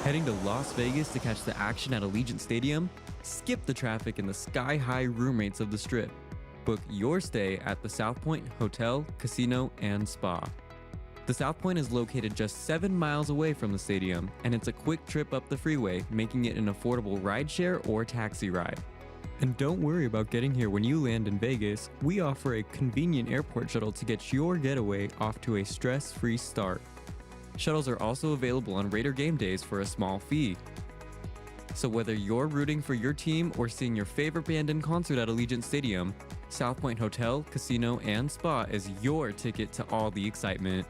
Heading to Las Vegas to catch the action at Allegiant Stadium? Skip the traffic and the sky-high room rates of the Strip. Book your stay at the South Point Hotel, Casino, and Spa. The South Point is located just 7 miles away from the stadium, and it's a quick trip up the freeway, making it an affordable rideshare or taxi ride. And don't worry about getting here when you land in Vegas. We offer a convenient airport shuttle to get your getaway off to a stress-free start. Shuttles are also available on Raider game days for a small fee. So whether you're rooting for your team or seeing your favorite band in concert at Allegiant Stadium, South Point Hotel, Casino, and Spa is your ticket to all the excitement.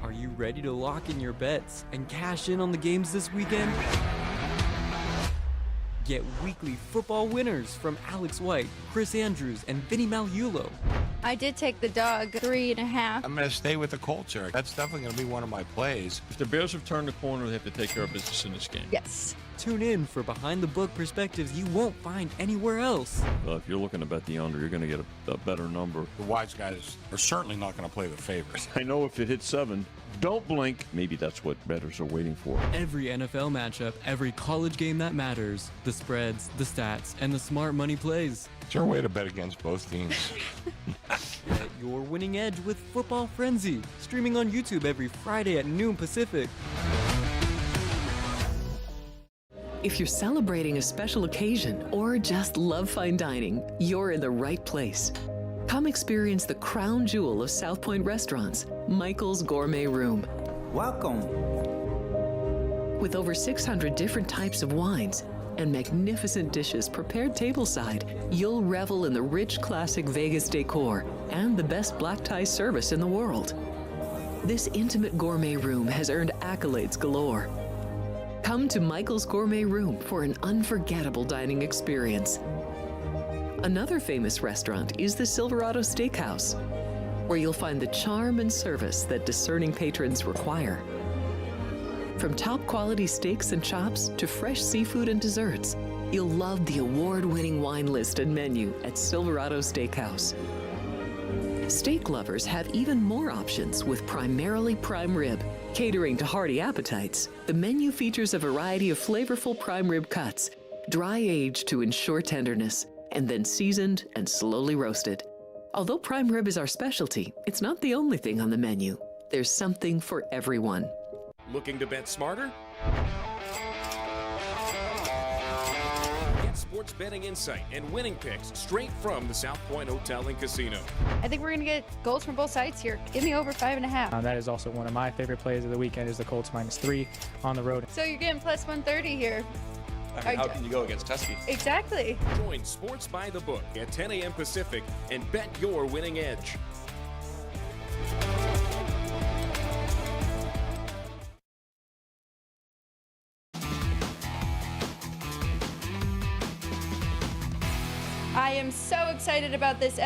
Are you ready to lock in your bets and cash in on the games this weekend? Get weekly football winners from Alex White, Chris Andrews, and Vinny Malulo. I did take the dog 3.5. I'm going to stay with the culture. That's definitely going to be one of my plays. If the Bears have turned the corner, they have to take care of business in this game. Yes. Tune in for behind-the-book perspectives you won't find anywhere else. If you're looking to bet the under, you're going to get a better number. The wise guys are certainly not going to play the favorites. I know if it hits 7, don't blink. Maybe that's what bettors are waiting for. Every NFL matchup, every college game that matters, the spreads, the stats, and the smart money plays. Is there a way to bet against both teams? Get your winning edge with Football Frenzy, streaming on YouTube every Friday at noon Pacific. If you're celebrating a special occasion or just love fine dining, you're in the right place. Come experience the crown jewel of South Point restaurants, Michael's Gourmet Room. Welcome. With over 600 different types of wines and magnificent dishes prepared tableside, you'll revel in the rich classic Vegas decor and the best black tie service in the world. This intimate gourmet room has earned accolades galore. Come to Michael's Gourmet Room for an unforgettable dining experience. Another famous restaurant is the Silverado Steakhouse, where you'll find the charm and service that discerning patrons require. From top quality steaks and chops to fresh seafood and desserts, you'll love the award-winning wine list and menu at Silverado Steakhouse. Steak lovers have even more options with primarily prime rib. Catering to hearty appetites, the menu features a variety of flavorful prime rib cuts, dry-aged to ensure tenderness, and then seasoned and slowly roasted. Although prime rib is our specialty, it's not the only thing on the menu. There's something for everyone. Looking to bet smarter? Get sports betting insight and winning picks straight from the South Point Hotel and Casino. I think we're going to get goals from both sides here. Give me over 5.5. That is also one of my favorite plays of the weekend is the Colts -3 on the road. So you're getting plus 130 here. I mean, how can you go against Tusky? Exactly. Join Sports by the Book at 10 a.m. Pacific and bet your winning edge. I am so excited about this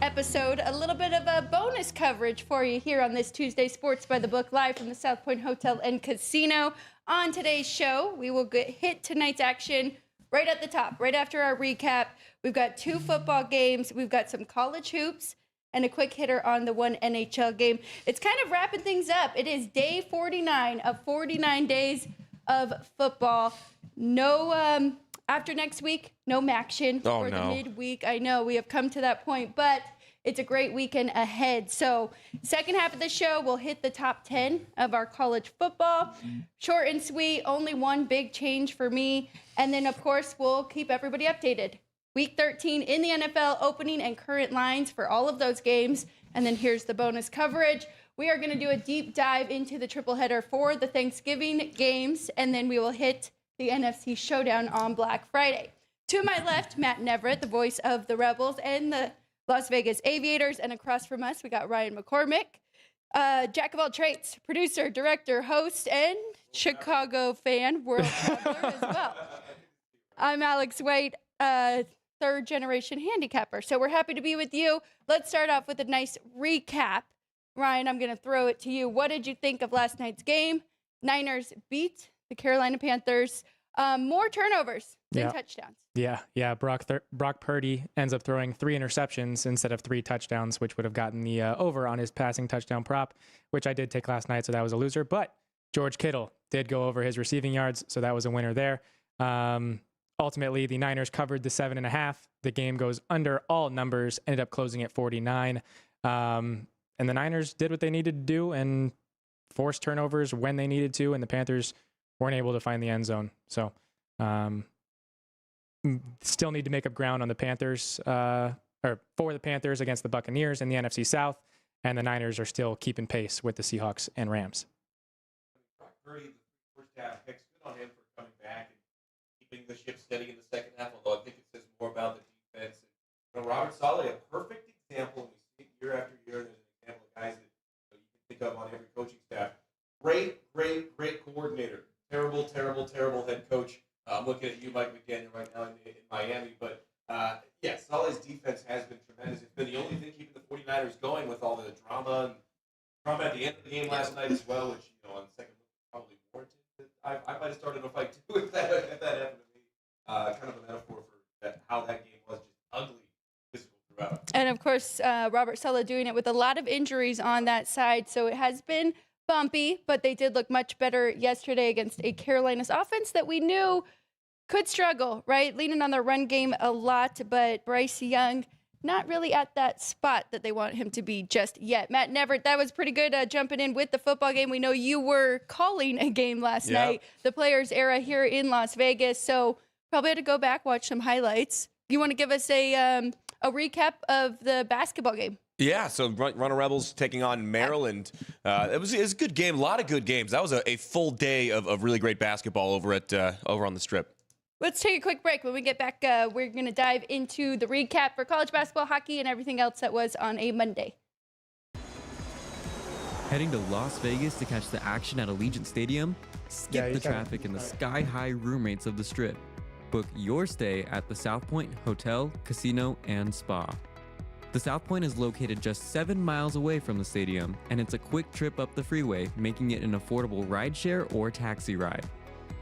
episode. A little bit of a bonus coverage for you here on this Tuesday Sports by the Book, live from the South Point Hotel and Casino. On today's show, we will hit tonight's action right at the top, right after our recap. We've got 2 football games. We've got some college hoops and a quick hitter on the 1 NHL game. It's kind of wrapping things up. It is day 49 of 49 days of football. No, after next week, no Maction for the midweek. I know we have come to that point, but it's a great weekend ahead. So second half of the show, we'll hit the top 10 of our college football. Short and sweet, only one big change for me. And then, of course, we'll keep everybody updated. Week 13 in the NFL, opening and current lines for all of those games. And then here's the bonus coverage. We are going to do a deep dive into the triple header for the Thanksgiving games, and then we will hit the NFC Showdown on Black Friday. To my left, Matt Neverett, the voice of the Rebels and the Las Vegas Aviators, and across from us, we got Ryan McCormick, jack of all trades, producer, director, host, and Chicago fan, world traveler as well. I'm Alex White, third-generation handicapper, so we're happy to be with you. Let's start off with a nice recap. Ryan, I'm going to throw it to you. What did you think of last night's game? Niners beat the Carolina Panthers. More turnovers than touchdowns. Yeah. Brock Purdy ends up throwing 3 interceptions instead of 3 touchdowns, which would have gotten the over on his passing touchdown prop, which I did take last night, so that was a loser. But George Kittle, did go over his receiving yards, so that was a winner there. Ultimately, the Niners covered the 7.5. The game goes under all numbers, ended up closing at 49. And the Niners did what they needed to do and forced turnovers when they needed to, and the Panthers weren't able to find the end zone. So still need to make up ground on the Panthers, or for the Panthers against the Buccaneers in the NFC South, and the Niners are still keeping pace with the Seahawks and Rams. Purdy, the first half, picks good on him for coming back and keeping the ship steady in the second half, although I think it says more about the defense. And, Robert Saleh, a perfect example, and we see it year after year. There's an example of guys that you can think of on every coaching staff. Great coordinator. Terrible head coach. I'm looking at you, Mike McDaniel, right now in Miami. But, yeah, Saleh's defense has been tremendous. It's been the only thing keeping the 49ers going with all the drama at the end of the game last night as well, which, on the second look probably warranted. I might have started a fight, too, if that happened to me. Kind of a metaphor for how that game was, just ugly, physical throughout. And, of course, Robert Saleh doing it with a lot of injuries on that side, so it has been bumpy, but they did look much better yesterday against a Carolina's offense that we knew could struggle, right? Leaning on their run game a lot, but Bryce Young not really at that spot that they want him to be just yet. Matt Neverett, that was pretty good jumping in with the football game. We know you were calling a game last night, the Players Era here in Las Vegas, so probably had to go back, watch some highlights. You want to give us a recap of the basketball game? Yeah, so Runner Rebels taking on Maryland. It was a good game, a lot of good games. That was a full day of really great basketball over on the Strip. Let's take a quick break. When we get back, we're going to dive into the recap for college basketball, hockey, and everything else that was on a Monday. Heading to Las Vegas to catch the action at Allegiant Stadium? Skip the traffic and the sky-high room rates of the Strip. Book your stay at the South Point Hotel, Casino, and Spa. The South Point is located just 7 miles away from the stadium, and it's a quick trip up the freeway, making it an affordable rideshare or taxi ride.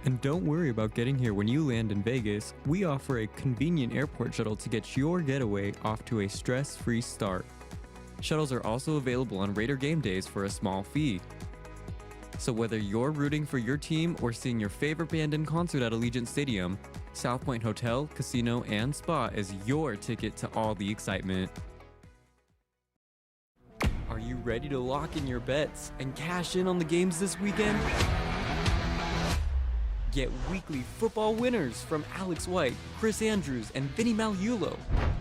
And don't worry about getting here when you land in Vegas. We offer a convenient airport shuttle to get your getaway off to a stress-free start. Shuttles are also available on Raider game days for a small fee. So whether you're rooting for your team or seeing your favorite band in concert at Allegiant Stadium, South Point Hotel, Casino, and Spa is your ticket to all the excitement. Are you ready to lock in your bets and cash in on the games this weekend? Get weekly football winners from Alex White, Chris Andrews, and Vinny Malulo.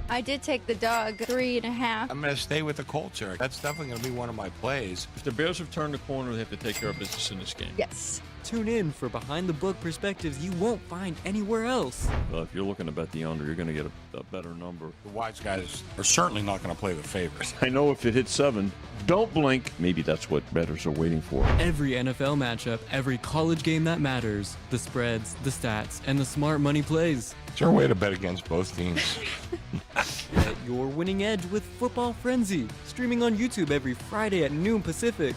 I did take the dog 3.5. I'm going to stay with the culture. That's definitely going to be one of my plays. If the Bears have turned the corner, they have to take care of business in this game. Yes. Tune in for behind-the-book perspectives you won't find anywhere else. Well, if you're looking to bet the under, you're going to get a better number. The wise guys are certainly not going to play the favorites. I know if it hits 7, don't blink. Maybe that's what bettors are waiting for. Every NFL matchup, every college game that matters, the spreads, the stats, and the smart money plays. It's our way to bet against both teams. Get your winning edge with Football Frenzy, streaming on YouTube every Friday at noon Pacific.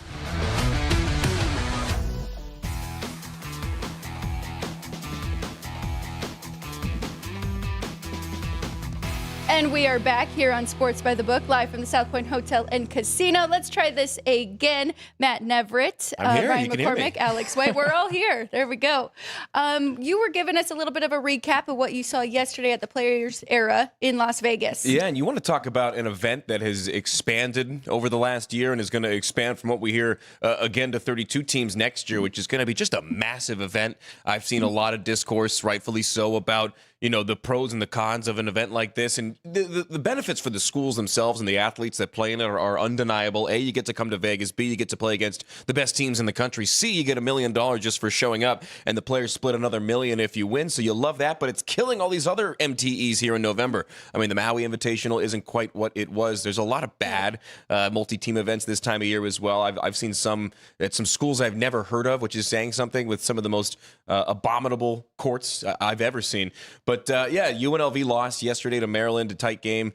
And we are back here on Sports by the Book, live from the South Point Hotel and Casino. Let's try this again. Matt Neverett, I'm here. Ryan You can hear me. McCormick, Alex White. We're all here. There we go. You were giving us a little bit of a recap of what you saw yesterday at the Players Era in Las Vegas. Yeah, and you want to talk about an event that has expanded over the last year and is going to expand from what we hear again to 32 teams next year, which is going to be just a massive event. I've seen a lot of discourse, rightfully so, about the pros and the cons of an event like this. And the benefits for the schools themselves and the athletes that play in it are undeniable. A, you get to come to Vegas. B, you get to play against the best teams in the country. C, you get $1 million just for showing up, and the players split another $1 million if you win. So you love that, but it's killing all these other MTEs here in November. I mean, the Maui Invitational isn't quite what it was. There's a lot of bad multi-team events this time of year as well. I've seen some at some schools I've never heard of, which is saying something, with some of the most abominable courts I've ever seen. But But yeah, UNLV lost yesterday to Maryland, a tight game.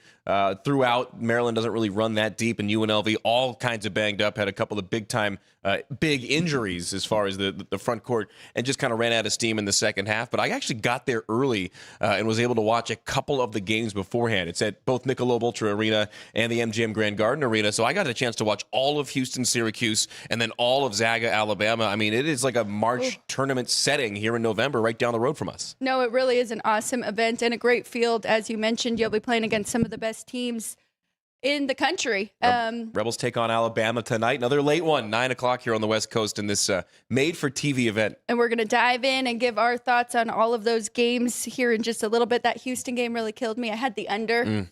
Throughout, Maryland doesn't really run that deep, and UNLV all kinds of banged up, had a couple of big injuries as far as the front court, and just kind of ran out of steam in the second half. But I actually got there early and was able to watch a couple of the games beforehand. It's at both Michelob Ultra Arena and the MGM Grand Garden Arena, so I got a chance to watch all of Houston, Syracuse, and then all of Zaga, Alabama. I mean, it is like a March tournament setting here in November right down the road from us. No, it really is an awesome event and a great field. As you mentioned, you'll be playing against some of the best teams in the country. Rebels take on Alabama tonight. Another late one, 9 o'clock here on the West Coast in this made-for-TV event. And we're going to dive in and give our thoughts on all of those games here in just a little bit. That Houston game really killed me. I had the under.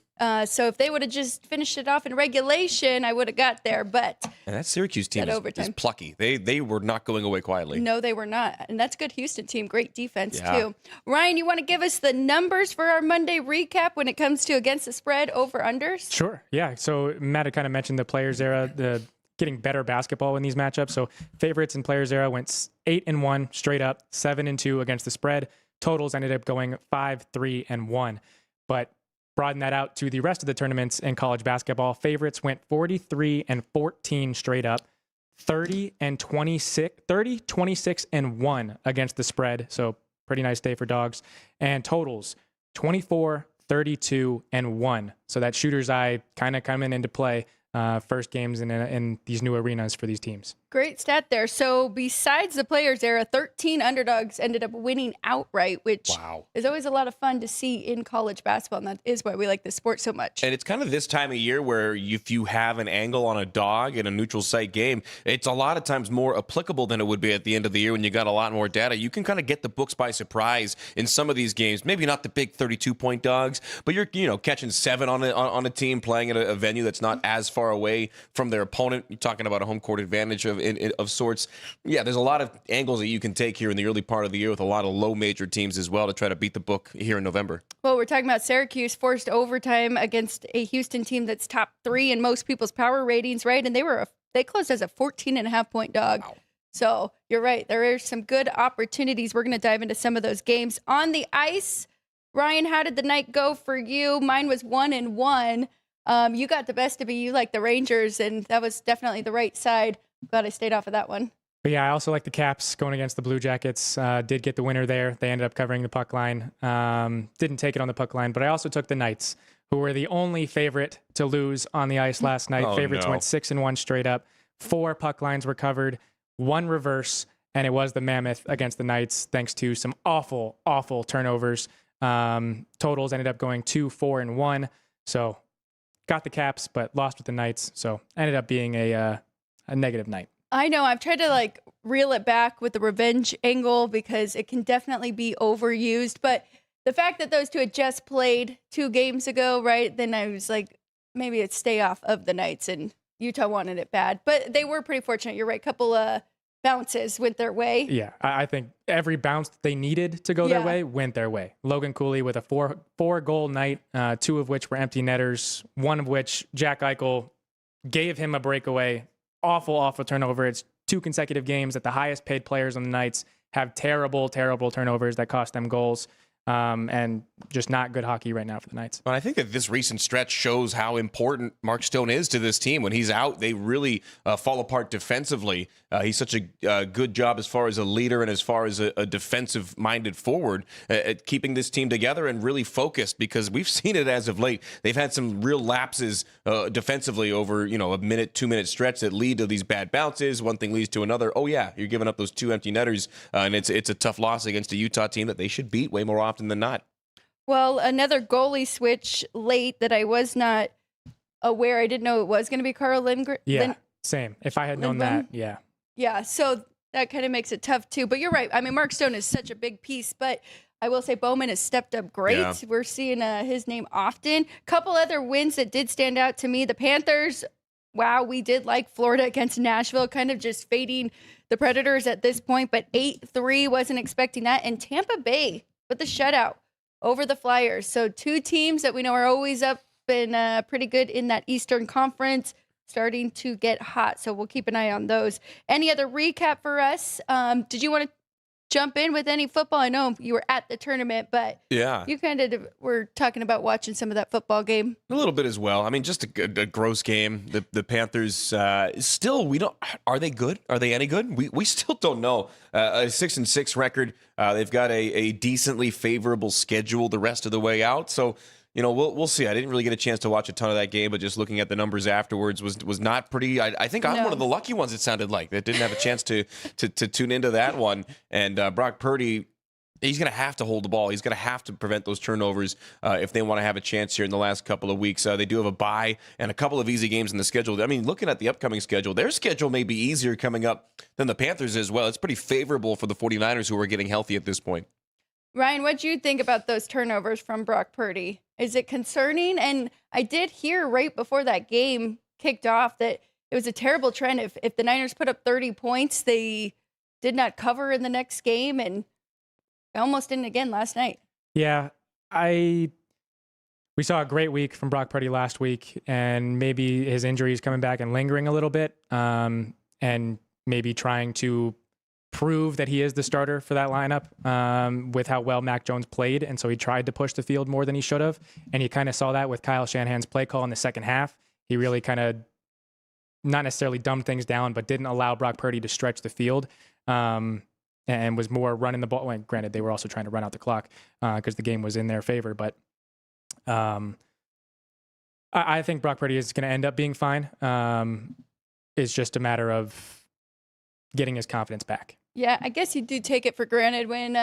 So if they would have just finished it off in regulation, I would have got there. But and that Syracuse team is plucky. They were not going away quietly. No, they were not. And that's a good Houston team. Great defense, too. Ryan, you want to give us the numbers for our Monday recap when it comes to against the spread, over-unders? Sure. Yeah. So Matt had kind of mentioned the Players Era, the getting better basketball in these matchups. So favorites in Players Era went 8-1 straight up, 7-2 against the spread. Totals ended up going 5-3-1. But broaden that out to the rest of the tournaments in college basketball. Favorites went 43-14 straight up, 26-1 against the spread. So pretty nice day for dogs. And totals 24-32-1. So that shooter's eye kind of coming into play. First games in these new arenas for these teams. Great stat there. So besides the Players Era, 13 underdogs ended up winning outright, which is always a lot of fun to see in college basketball, and that is why we like this sport so much. And it's kind of this time of year where if you have an angle on a dog in a neutral site game, it's a lot of times more applicable than it would be at the end of the year when you got a lot more data. You can kind of get the books by surprise in some of these games. Maybe not the big 32-point dogs, but you're catching 7 on a team playing at a venue that's not as far away from their opponent. You're talking about a home court advantage of sorts. Yeah, there's a lot of angles that you can take here in the early part of the year with a lot of low major teams as well to try to beat the book here in November. Well, we're talking about Syracuse forced overtime against a Houston team that's top 3 in most people's power ratings, right? And they closed as a 14.5-point dog. Wow. So you're right. There are some good opportunities. We're going to dive into some of those games. On the ice, Ryan, how did the night go for you? Mine was 1-1. You got the best of me. You like the Rangers, and that was definitely the right side. Glad I stayed off of that one. But yeah, I also like the Caps going against the Blue Jackets. Did get the winner there. They ended up covering the puck line. Didn't take it on the puck line, but I also took the Knights, who were the only favorite to lose on the ice last night. Favorites went 6-1 straight up. 4 puck lines were covered, 1 reverse, and it was the Mammoth against the Knights, thanks to some awful, awful turnovers. Totals ended up going 2-4-1. So got the Caps, but lost with the Knights. So ended up being a negative night. I know. I've tried to reel it back with the revenge angle because it can definitely be overused. But the fact that those two had just played 2 games ago, right? Then I was like, maybe it's stay off of the Knights, and Utah wanted it bad. But they were pretty fortunate. You're right. Couple bounces went their way. Yeah, I think every bounce they needed to go their way went their way. Logan Cooley with a four-goal night, 2 of which were empty netters, 1 of which Jack Eichel gave him a breakaway. Awful turnover. It's 2 consecutive games that the highest paid players on the Knights have terrible turnovers that cost them goals. And just not good hockey right now for the Knights. But I think that this recent stretch shows how important Mark Stone is to this team. When he's out, they really fall apart defensively. He's such a good job as far as a leader and as far as a defensive-minded forward at keeping this team together and really focused, because we've seen it as of late. They've had some real lapses defensively over a minute, 2-minute stretch that lead to these bad bounces. One thing leads to another. Oh, yeah, you're giving up those 2 empty netters, and it's a tough loss against a Utah team that they should beat way more often than not. Well, another goalie switch late that I was not aware. I didn't know it was going to be Carl Lindgren. Yeah, same. If I had known that, yeah. Yeah, so that kind of makes it tough too. But you're right. I mean, Mark Stone is such a big piece, but I will say Bowman has stepped up great. Yeah. We're seeing his name often. Couple other wins that did stand out to me. The Panthers, wow, we did like Florida against Nashville, kind of just fading the Predators at this point, but 8-3, wasn't expecting that. And Tampa Bay with the shutout over the Flyers. So 2 teams that we know are always up and pretty good in that Eastern Conference, starting to get hot. So we'll keep an eye on those. Any other recap for us? Did you want to jump in with any football? I know you were at the tournament, but Yeah. you kind of were talking about watching some of that football game. A little bit as well. I mean, just a gross game. The Panthers still, are they good? Are they any good? We still don't know. A 6-6 record. They've got a decently favorable schedule the rest of the way out. So, we'll see. I didn't really get a chance to watch a ton of that game, but just looking at the numbers afterwards was not pretty. I think I'm one of the lucky ones, it sounded like, that didn't have a chance to tune into that one. And Brock Purdy, he's going to have to hold the ball. He's going to have to prevent those turnovers if they want to have a chance here in the last couple of weeks. They do have a bye and a couple of easy games in the schedule. I mean, looking at the upcoming schedule, their schedule may be easier coming up than the Panthers as well. It's pretty favorable for the 49ers, who are getting healthy at this point. Ryan, what do you think about those turnovers from Brock Purdy? Is it concerning? And I did hear right before that game kicked off that it was a terrible trend. If the Niners put up 30 points, they did not cover in the next game, and almost didn't again last night. Yeah, we saw a great week from Brock Purdy last week, and maybe his injury is coming back and lingering a little bit, and maybe trying to prove that he is the starter for that lineup with how well Mac Jones played. And so he tried to push the field more than he should have. And he kind of saw that with Kyle Shanahan's play call in the second half. He really kind of not necessarily dumbed things down, but didn't allow Brock Purdy to stretch the field and was more running the ball. Well, granted, they were also trying to run out the clock because the game was in their favor. But I think Brock Purdy is going to end up being fine. It's just a matter of getting his confidence back. Yeah, I guess you do take it for granted when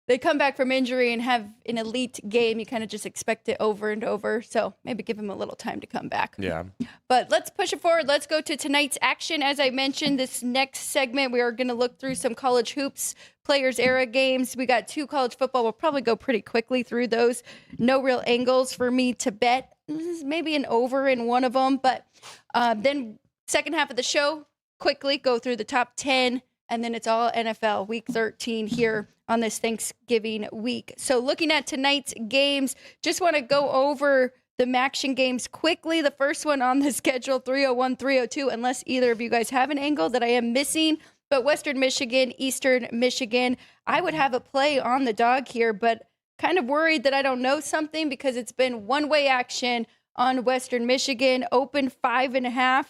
they come back from injury and have an elite game. You kind of just expect it over and over. So maybe give him a little time to come back. Yeah. But let's push it forward. Let's go to tonight's action. As I mentioned, this next segment, we are going to look through some college hoops players era games. We got 2 college football. We'll probably go pretty quickly through those. No real angles for me to bet. This is maybe an over in one of them. But then second half of the show, quickly go through the top 10. And then it's all NFL week 13 here on this Thanksgiving week. So looking at tonight's games, just want to go over the Maction games quickly. The first one on the schedule, 301, 302, unless either of you guys have an angle that I am missing. But Western Michigan, Eastern Michigan, I would have a play on the dog here, but kind of worried that I don't know something because it's been one-way action on Western Michigan, open 5.5.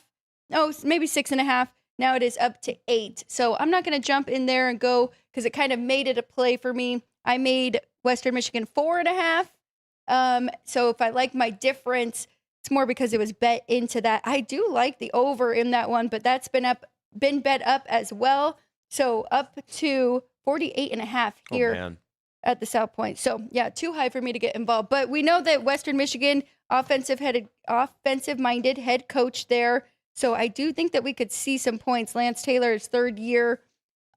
No, maybe 6.5. Now it is up to 8. So I'm not going to jump in there and go because it kind of made it a play for me. I made Western Michigan 4.5. So if I like my difference, it's more because it was bet into that. I do like the over in that one, but that's been bet up as well. So up to 48.5 here at the South Point. So yeah, too high for me to get involved. But we know that Western Michigan offensive-minded head coach there. So I do think that we could see some points. Lance Taylor's third year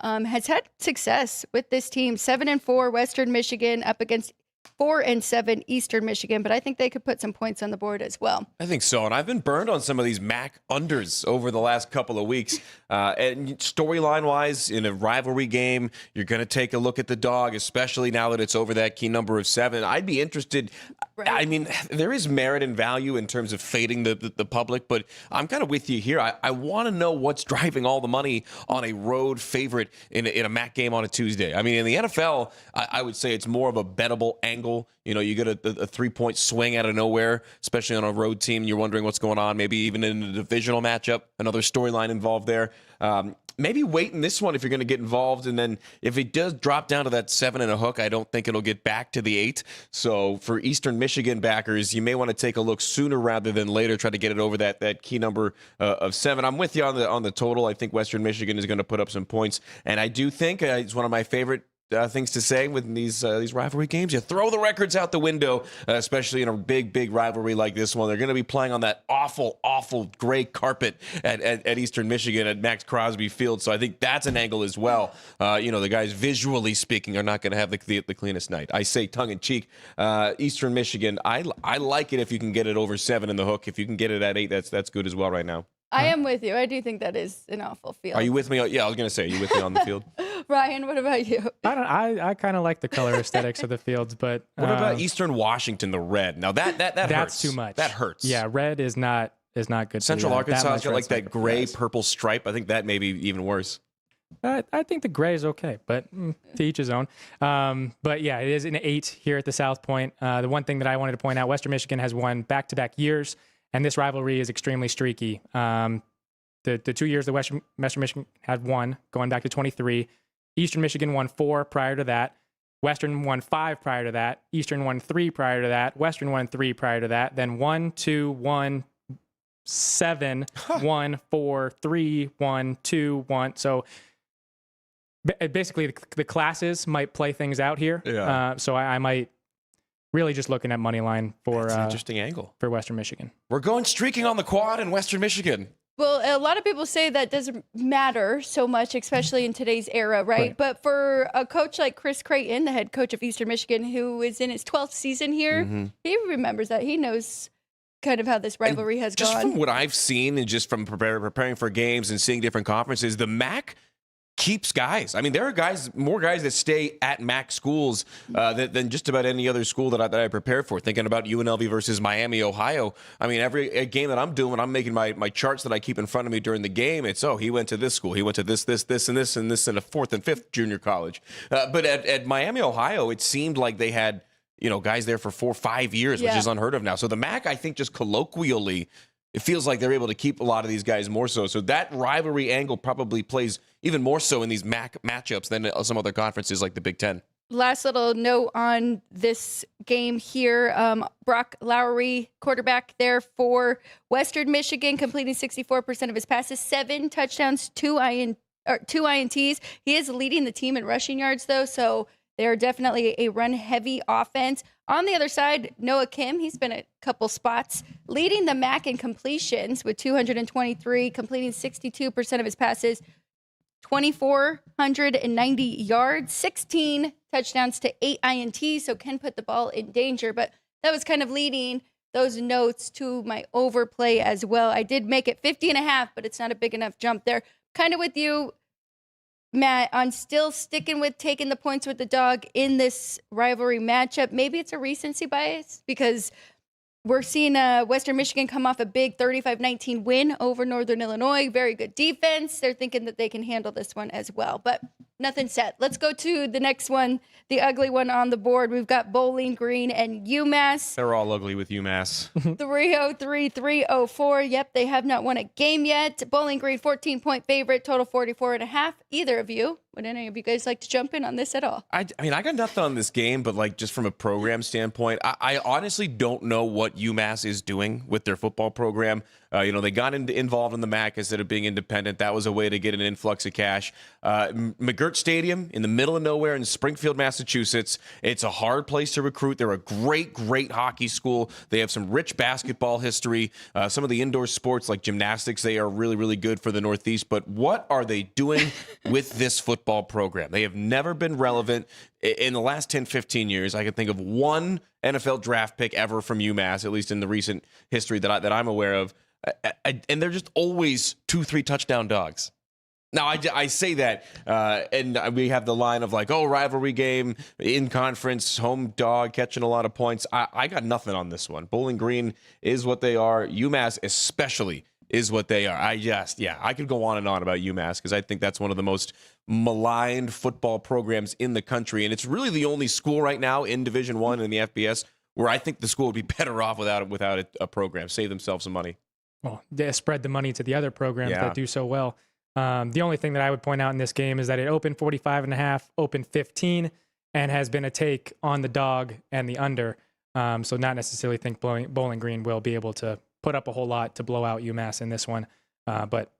has had success with this team. 7-4 Western Michigan up against 4-7 Eastern Michigan, but I think they could put some points on the board as well. I think so, and I've been burned on some of these MAC unders over the last couple of weeks. And storyline-wise, in a rivalry game, you're going to take a look at the dog, especially now that it's over that key number of 7. I'd be interested. Right. I mean, there is merit and value in terms of fading the public, but I'm kind of with you here. I want to know what's driving all the money on a road favorite in a MAC game on a Tuesday. I mean, in the NFL, I would say it's more of a bettable angle. You know, you get a 3-point swing out of nowhere, especially on a road team. You're wondering what's going on, maybe even in a divisional matchup, another storyline involved there. Maybe wait in this one if you're going to get involved. And then if it does drop down to that 7 and a hook, I don't think it'll get back to the 8. So for Eastern Michigan backers, you may want to take a look sooner rather than later, try to get it over that key number of 7. I'm with you on the total. I think Western Michigan is going to put up some points. And I do think it's one of my favorite things to say with these rivalry games. You throw the records out the window, especially in a big rivalry like this one. They're going to be playing on that awful gray carpet at Eastern Michigan at Max Crosby Field. So I think that's an angle as well. The guys, visually speaking, are not going to have the cleanest night. I say tongue in cheek. Eastern Michigan, I like it if you can get it over 7 in the hook. If you can get it at 8, that's good as well right now. I am with you. I do think that is an awful field. Are you with me? Yeah, I was going to say, are you with me on the field? Ryan, what about you? I kind of like the color aesthetics of the fields, but what about Eastern Washington, the red? Now that that's hurts. too much. That hurts. Yeah, red is not good. Central Arkansas has got like that gray purple stripe. I think that may be even worse. I think the gray is okay, but to each his own. But yeah, it is an 8 here at the South Point. The one thing that I wanted to point out, Western Michigan has won back-to-back years, and this rivalry is extremely streaky. The 2 years that Western Michigan had won, going back to 23, Eastern Michigan won 4 prior to that. Western won 5 prior to that. Eastern won 3 prior to that. Western won 3 prior to that. Then 1, 2, 1, 7, 1, 4, 3, 1, 2, 1. So basically, the classes might play things out here. Yeah. So I might really just looking at money line for That's an interesting angle for Western Michigan. We're going streaking on the quad in Western Michigan. Well, a lot of people say that doesn't matter so much, especially in today's era, right? But for a coach like Chris Creighton, the head coach of Eastern Michigan, who is in his 12th season here, he remembers that. He knows kind of how this rivalry has just gone. From what I've seen and just from preparing for games and seeing different conferences, the MAC keeps guys. I mean, there are more guys that stay at MAC schools than just about any other school that I prepare for. Thinking about UNLV versus Miami, Ohio. I mean, every game that I'm doing, I'm making my charts that I keep in front of me during the game. It's, he went to this school. He went to this, and this in a 4th and 5th junior college. But at Miami, Ohio, it seemed like they had, guys there for 4 or 5 years, which is unheard of now. So the MAC, I think, just colloquially, it feels like they're able to keep a lot of these guys more so. So that rivalry angle probably plays even more so in these MAC matchups than some other conferences like the Big Ten. Last little note on this game here. Brock Lowry, quarterback there for Western Michigan, completing 64% of his passes, 7 touchdowns, 2 INTs. He is leading the team in rushing yards, though, so they're definitely a run-heavy offense. On the other side, Noah Kim, he's been a couple spots, leading the MAC in completions with 223, completing 62% of his passes, 2,490 yards, 16 touchdowns to 8 INTs, so can put the ball in danger. But that was kind of leading those notes to my overplay as well. I did make it 50.5, but it's not a big enough jump there. Kind of with you, Matt, on still sticking with taking the points with the dog in this rivalry matchup. Maybe it's a recency bias because we're seeing Western Michigan come off a big 35-19 win over Northern Illinois. Very good defense. They're thinking that they can handle this one as well, but nothing set. Let's go to the next one, the ugly one on the board. We've got Bowling Green and UMass. They're all ugly with UMass. 303-304. Yep, they have not won a game yet. Bowling Green, 14-point favorite, total 44.5. Either of you, would any of you guys like to jump in on this at all? I mean, I got nothing on this game, but like just from a program standpoint, I honestly don't know what UMass is doing with their football program. They got involved in the MAC instead of being independent. That was a way to get an influx of cash. McGirt Stadium in the middle of nowhere in Springfield, Massachusetts. It's a hard place to recruit. They're a great, great hockey school. They have some rich basketball history. Some of the indoor sports like gymnastics, they are really, really good for the Northeast. But what are they doing with this football program? They have never been relevant. In the last 10, 15 years, I can think of one NFL draft pick ever from UMass, at least in the recent history that I'm aware of. And they're just always 2-3 touchdown dogs. Now, I say that, and we have the line of like, rivalry game, in conference, home dog, catching a lot of points. I got nothing on this one. Bowling Green is what they are. UMass especially is what they are. I could go on and on about UMass because I think that's one of the most maligned football programs in the country. And it's really the only school right now in Division I in the FBS where I think the school would be better off without a program, save themselves some money. Well, they spread the money to the other programs that do so well. The only thing that I would point out in this game is that it opened 45.5, opened 15, and has been a take on the dog and the under. So not necessarily think Bowling Green will be able to put up a whole lot to blow out UMass in this one, but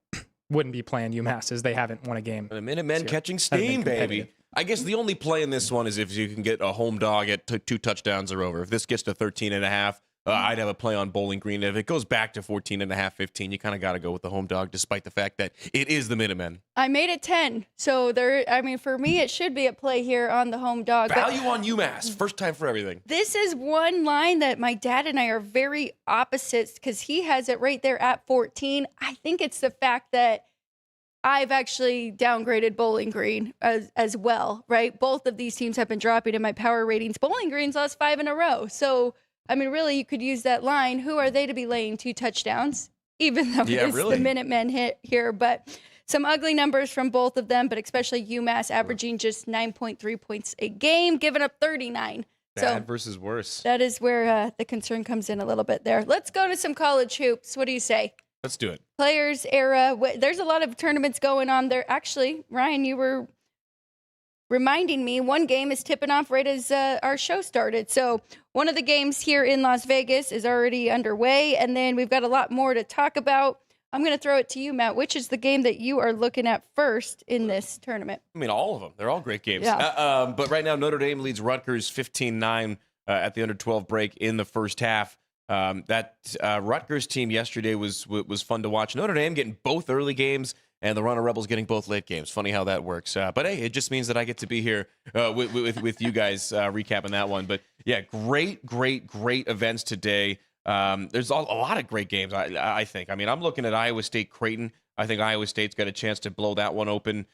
wouldn't be playing UMass as they haven't won a game. The Minutemen catching steam, baby. I guess the only play in this one is if you can get a home dog at 2 touchdowns or over. If this gets to 13.5, I'd have a play on Bowling Green. If it goes back to 14.5, 15, you kind of got to go with the home dog, despite the fact that it is the Minutemen. I made it 10. So for me, it should be a play here on the home dog. Value on UMass. First time for everything. This is one line that my dad and I are very opposites because he has it right there at 14. I think it's the fact that I've actually downgraded Bowling Green as well, right? Both of these teams have been dropping in my power ratings. Bowling Green's lost 5 in a row. So, really, you could use that line. Who are they to be laying 2 touchdowns? Even though it's the Minutemen hit here. But some ugly numbers from both of them, but especially UMass averaging just 9.3 points a game, giving up 39. Bad versus worse. That is where the concern comes in a little bit there. Let's go to some college hoops. What do you say? Let's do it. Players era. There's a lot of tournaments going on there. Actually, Ryan, you were reminding me one game is tipping off right as our show started. So one of the games here in Las Vegas is already underway, and then we've got a lot more to talk about. I'm going to throw it to you, Matt. Which is the game that you are looking at first in this tournament? I mean, all of them. They're all great games. Yeah. But right now, Notre Dame leads Rutgers 15-9 at the under-12 break in the first half. That Rutgers team yesterday was fun to watch. Notre Dame getting both early games, and the Runner Rebels getting both late games. Funny how that works. But hey, it just means that I get to be here with you guys recapping that one. But yeah, great events today. There's a lot of great games, I think. I mean, I'm looking at Iowa State-Creighton. I think Iowa State's got a chance to blow that one open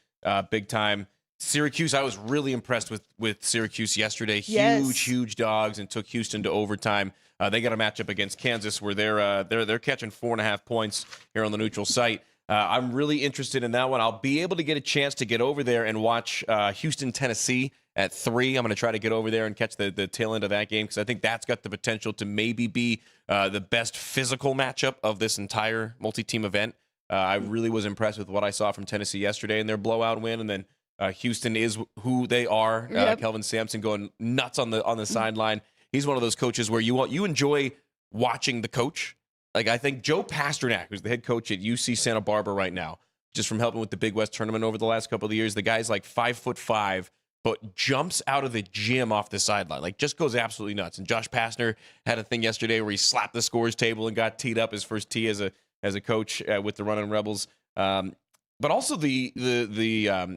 big time. Syracuse, I was really impressed with Syracuse yesterday. Huge dogs, and took Houston to overtime. They got a matchup against Kansas where they're catching 4.5 points here on the neutral site. I'm really interested in that one. I'll be able to get a chance to get over there and watch Houston, Tennessee at 3. I'm going to try to get over there and catch the tail end of that game because I think that's got the potential to maybe be the best physical matchup of this entire multi-team event. I really was impressed with what I saw from Tennessee yesterday in their blowout win, and then Houston is who they are. Kelvin Sampson going nuts on the sideline. He's one of those coaches where you enjoy watching the coach. Like, I think Joe Pasternak, who's the head coach at UC Santa Barbara right now, just from helping with the Big West tournament over the last couple of years, the guy's like 5'5", but jumps out of the gym off the sideline, like just goes absolutely nuts. And Josh Pastner had a thing yesterday where he slapped the scores table and got teed up his first tee as a coach with the Runnin' Rebels. But also the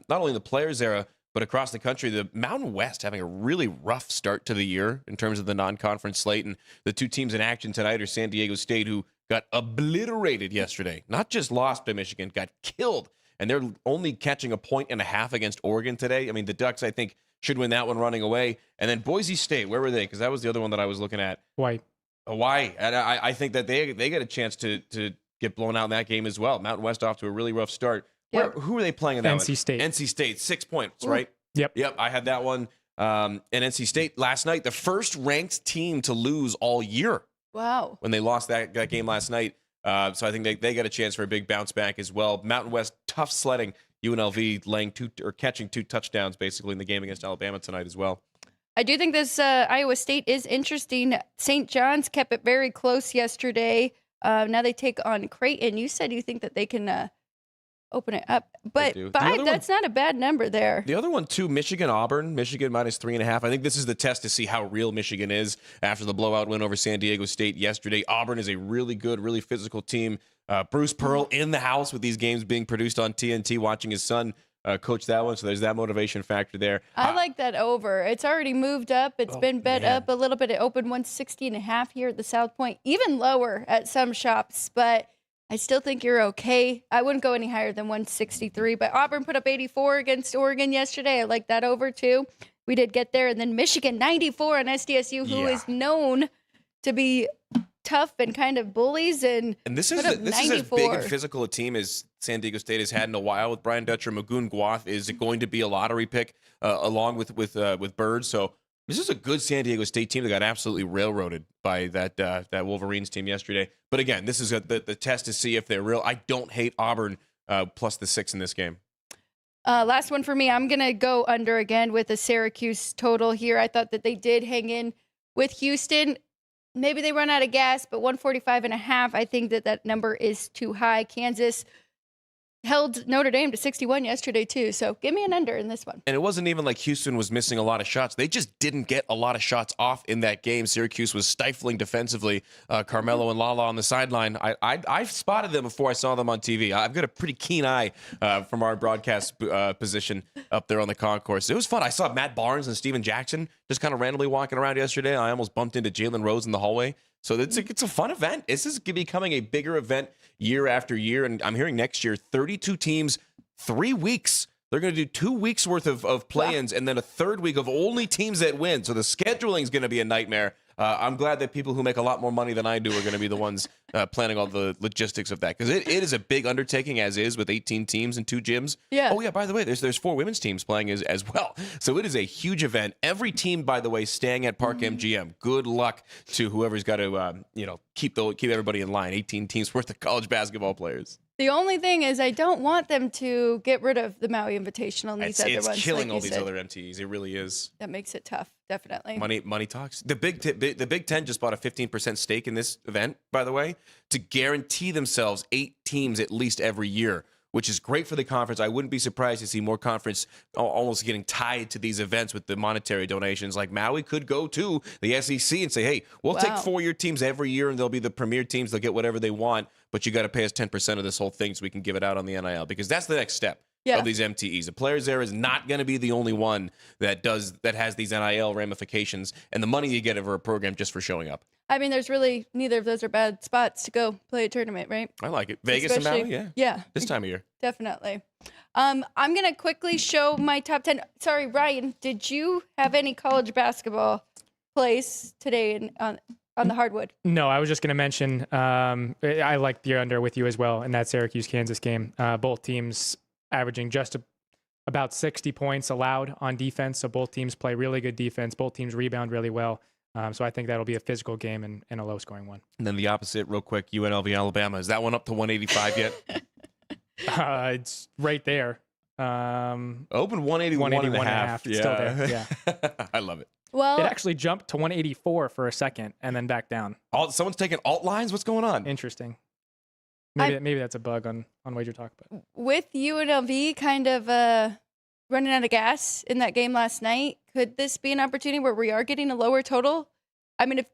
not only the players era, but across the country, the Mountain West having a really rough start to the year in terms of the non-conference slate. And the two teams in action tonight are San Diego State, who got obliterated yesterday. Not just lost by Michigan, got killed. And they're only catching 1.5 points against Oregon today. I mean, the Ducks, I think, should win that one running away. And then Boise State, where were they? Because that was the other one that I was looking at. Hawaii. And I think that they get a chance to get blown out in that game as well. Mountain West off to a really rough start. Who are they playing in that NC State. NC State, 6 points, right? Yep. I had that one. And NC State last night, the first ranked team to lose all year. Wow. When they lost that game last night. So I think they got a chance for a big bounce back as well. Mountain West, tough sledding. UNLV catching 2 touchdowns basically in the game against Alabama tonight as well. I do think this Iowa State is interesting. St. John's kept it very close yesterday. Now they take on Creighton. You said you think that they can open it up. But 5, that's not a bad number there. The other one, too, Michigan-Auburn. Michigan minus 3.5. I think this is the test to see how real Michigan is after the blowout win over San Diego State yesterday. Auburn is a really good, really physical team. Bruce Pearl in the house with these games being produced on TNT, watching his son coach that one. So there's that motivation factor there. I like that over. It's already moved up. It's been bet up a little bit. It opened 160.5 here at the South Point, even lower at some shops, but I still think you're okay. I wouldn't go any higher than 163, but Auburn put up 84 against Oregon yesterday. I like that over too. We did get there. And then Michigan 94 on SDSU, who is known to be tough and kind of bullies. And this is as big and physical a team as San Diego State has had in a while with Brian Dutcher. Magoon Guath is going to be a lottery pick along with Bird. So this is a good San Diego State team that got absolutely railroaded by that Wolverines team yesterday. But again, this is the test to see if they're real. I don't hate Auburn plus the 6 in this game. Last one for me. I'm going to go under again with a Syracuse total here. I thought that they did hang in with Houston. Maybe they run out of gas, but 145.5, I think that number is too high. Kansas held Notre Dame to 61 yesterday, too. So give me an under in this one. And it wasn't even like Houston was missing a lot of shots. They just didn't get a lot of shots off in that game. Syracuse was stifling defensively. Carmelo and Lala on the sideline. I spotted them before I saw them on TV. I've got a pretty keen eye from our broadcast position up there on the concourse. It was fun. I saw Matt Barnes and Steven Jackson just kind of randomly walking around yesterday. I almost bumped into Jalen Rose in the hallway. So it's a fun event. This is becoming a bigger event year after year. And I'm hearing next year, 32 teams, 3 weeks. They're going to do 2 weeks worth of play-ins and then a third week of only teams that win. So the scheduling is going to be a nightmare. I'm glad that people who make a lot more money than I do are going to be the ones planning all the logistics of that, because it is a big undertaking as is with 18 teams and 2 gyms. Yeah. Oh yeah, by the way, there's 4 women's teams playing as well. So it is a huge event. Every team, by the way, staying at Park MGM. Good luck to whoever's got to keep everybody in line. 18 teams worth of college basketball players. The only thing is I don't want them to get rid of the Maui Invitational and these other ones. It's killing like all you these said. other MTEs. It really is. That makes it tough, definitely. Money talks. The Big Ten just bought a 15% stake in this event, by the way, to guarantee themselves 8 teams at least every year, which is great for the conference. I wouldn't be surprised to see more conference almost getting tied to these events with the monetary donations. Like Maui could go to the SEC and say, hey, we'll take 4-year teams every year and they'll be the premier teams. They'll get whatever they want, but you got to pay us 10% of this whole thing so we can give it out on the NIL, because that's the next step. Of these MTEs. The Players Era is not going to be the only one that has these NIL ramifications and the money you get over a program just for showing up. I mean, there's really neither of those are bad spots to go play a tournament, right? I like it. Vegas and Maui, yeah. Yeah. This time of year. Definitely. I'm going to quickly show my top 10. Sorry, Ryan, did you have any college basketball plays today on the hardwood? No, I was just going to mention I like the under with you as well in that Syracuse-Kansas game. Both teams averaging just about 60 points allowed on defense. So both teams play really good defense. Both teams rebound really well. So I think that'll be a physical game and a low-scoring one. And then the opposite, real quick, UNLV Alabama. Is that one up to 185 yet? It's right there. Open 181 and a half. It's still there. Yeah. I love it. Well, it actually jumped to 184 for a second and then back down. Someone's taking alt lines? What's going on? Interesting. Maybe that's a bug on Wager Talk. But with UNLV kind of running out of gas in that game last night, could this be an opportunity where we are getting a lower total? I mean, if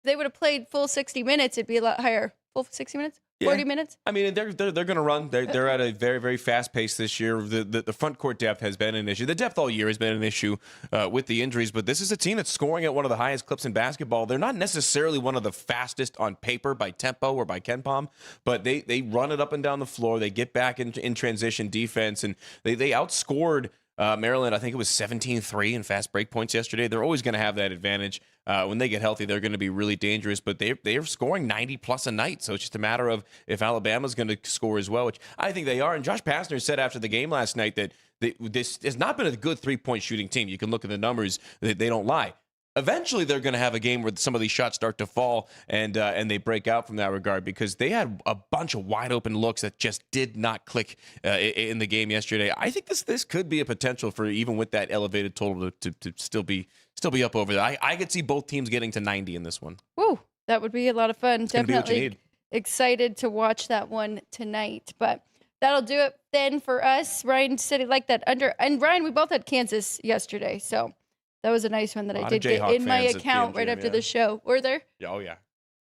they would have played full 60 minutes, it'd be a lot higher. Full 60 minutes? 40 minutes? I mean, they're going to run. They're at a very, very fast pace this year. The front court depth has been an issue. The depth all year has been an issue with the injuries, but this is a team that's scoring at one of the highest clips in basketball. They're not necessarily one of the fastest on paper by tempo or by KenPom, but they run it up and down the floor. They get back in transition defense, and they outscored Maryland. I think it was 17-3 in fast break points yesterday. They're always going to have that advantage. When they get healthy, they're going to be really dangerous, but they're scoring 90-plus a night, so it's just a matter of if Alabama's going to score as well, which I think they are. And Josh Pastner said after the game last night that this has not been a good three-point shooting team. You can look at the numbers. They don't lie. Eventually, they're going to have a game where some of these shots start to fall and they break out from that regard, because they had a bunch of wide open looks that just did not click in the game yesterday. I think this could be a potential for, even with that elevated total, to still be up over there. I could see both teams getting to 90 in this one. Ooh, that would be a lot of fun. It's gonna be what you need. Excited to watch that one tonight. But that'll do it then for us. Ryan said he liked that under. And Ryan, we both had Kansas yesterday, so that was a nice one that I did get in my account right after the show. Were there? Yeah, oh, yeah.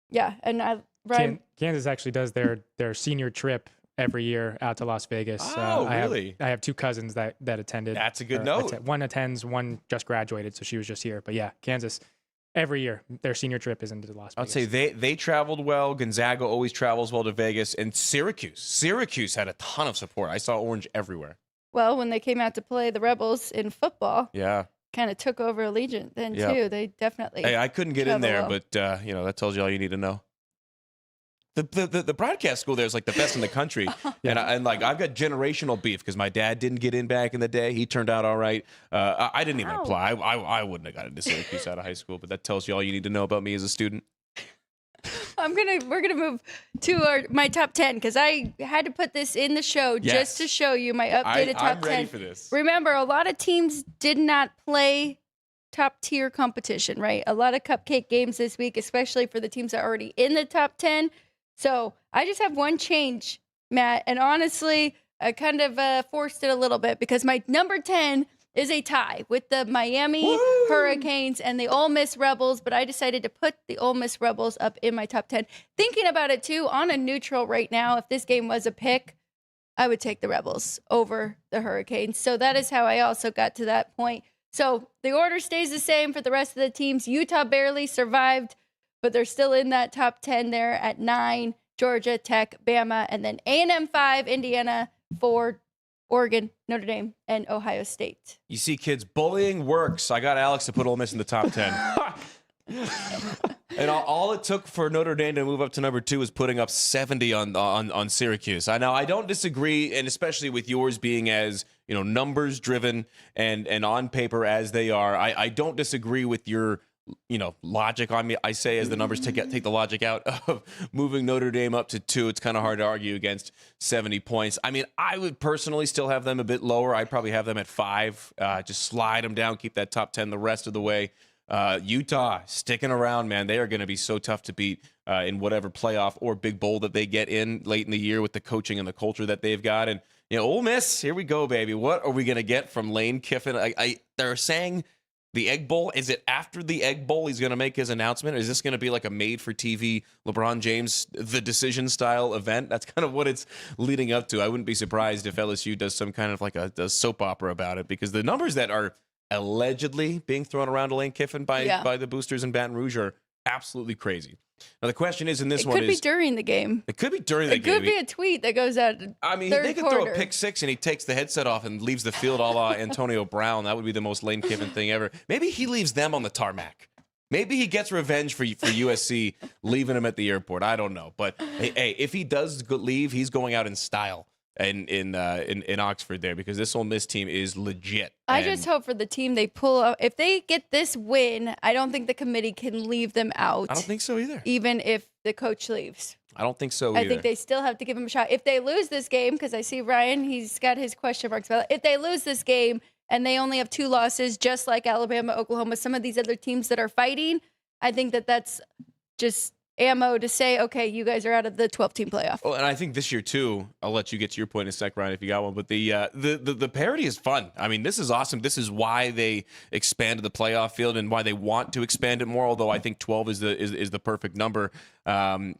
Yeah, and Ryan. Kansas actually does their senior trip every year out to Las Vegas. Oh, really? I have 2 cousins that attended. That's a good note. One attends, one just graduated, so she was just here. But yeah, Kansas, every year, their senior trip is into Las Vegas. I'd say they traveled well. Gonzaga always travels well to Vegas. And Syracuse had a ton of support. I saw orange everywhere. Well, when they came out to play the Rebels in football. Yeah. Kind of took over Allegiant then, too. They definitely. Hey, I couldn't get in there, well. but, that tells you all you need to know. The broadcast school there is like the best in the country. And I've got generational beef because my dad didn't get in back in the day. He turned out all right. I didn't even apply. I wouldn't have got into Syracuse out of high school, but that tells you all you need to know about me as a student. We're gonna move to my top 10 because I had to put this in the show just to show you my updated top 10. I'm ready for this. Remember, a lot of teams did not play top tier competition, right? A lot of cupcake games this week, especially for the teams that are already in the top 10. So I just have one change, Matt, and honestly, I kind of forced it a little bit because my number 10 is a tie with the Miami Hurricanes and the Ole Miss Rebels, but I decided to put the Ole Miss Rebels up in my top 10. Thinking about it, too, on a neutral right now, if this game was a pick, I would take the Rebels over the Hurricanes. So that is how I also got to that point. So the order stays the same for the rest of the teams. Utah barely survived, but they're still in that top 10 there at 9, Georgia, Tech, Bama, and then A&M 5, Indiana 4, Oregon, Notre Dame, and Ohio State. You see, kids, bullying works. I got Alex to put Ole Miss in the top 10. And all it took for Notre Dame to move up to number 2 was putting up 70 on Syracuse. I know I don't disagree, and especially with yours being as numbers driven and on paper as they are, I don't disagree with your logic on me. I say as the numbers take the logic out of moving Notre Dame up to 2, it's kind of hard to argue against 70 points. I mean, I would personally still have them a bit lower. I'd probably have them at 5. Just slide them down, keep that top 10 the rest of the way. Utah sticking around, man. They are going to be so tough to beat in whatever playoff or big bowl that they get in late in the year with the coaching and the culture that they've got. And Ole Miss, here we go, baby. What are we going to get from Lane Kiffin? They're saying the Egg Bowl. Is it after the Egg Bowl he's going to make his announcement? Or is this going to be like a made-for-TV LeBron James The Decision style event? That's kind of what it's leading up to. I wouldn't be surprised if LSU does some kind of like a soap opera about it, because the numbers that are allegedly being thrown around to Lane Kiffin by the boosters in Baton Rouge are absolutely crazy. Now the question is, in this one, it could be during the game. It could be during the game. It could be a tweet that goes out. I mean, they could throw a pick 6 and he takes the headset off and leaves the field, a la Antonio Brown. That would be the most Lane Kiffin thing ever. Maybe he leaves them on the tarmac. Maybe he gets revenge for USC leaving him at the airport. I don't know, but hey, if he does leave, he's going out in style. In Oxford there, because this Ole Miss team is legit. I just hope for the team they pull out. If they get this win, I don't think the committee can leave them out. I don't think so either. Even if the coach leaves. I don't think so either. I think they still have to give him a shot. If they lose this game, because I see Ryan, he's got his question marks about it. If they lose this game and they only have 2 losses, just like Alabama, Oklahoma, some of these other teams that are fighting, I think that's just ammo to say, okay, you guys are out of the 12-team playoff. Oh, and I think this year too, I'll let you get to your point in a sec, Ryan, if you got one, but the parity is fun. I mean, this is awesome. This is why they expanded the playoff field and why they want to expand it more, although I think 12 is the perfect number. And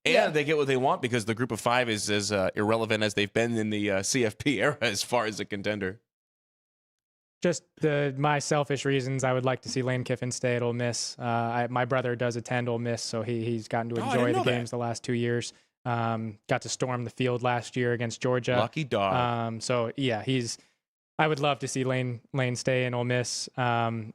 they get what they want because the group of 5 is as irrelevant as they've been in the CFP era as far as a contender. Just my selfish reasons, I would like to see Lane Kiffin stay at Ole Miss. My brother does attend Ole Miss, so he's gotten to enjoy the games the last 2 years. Got to storm the field last year against Georgia. Lucky dog. So yeah, I would love to see Lane stay in Ole Miss. From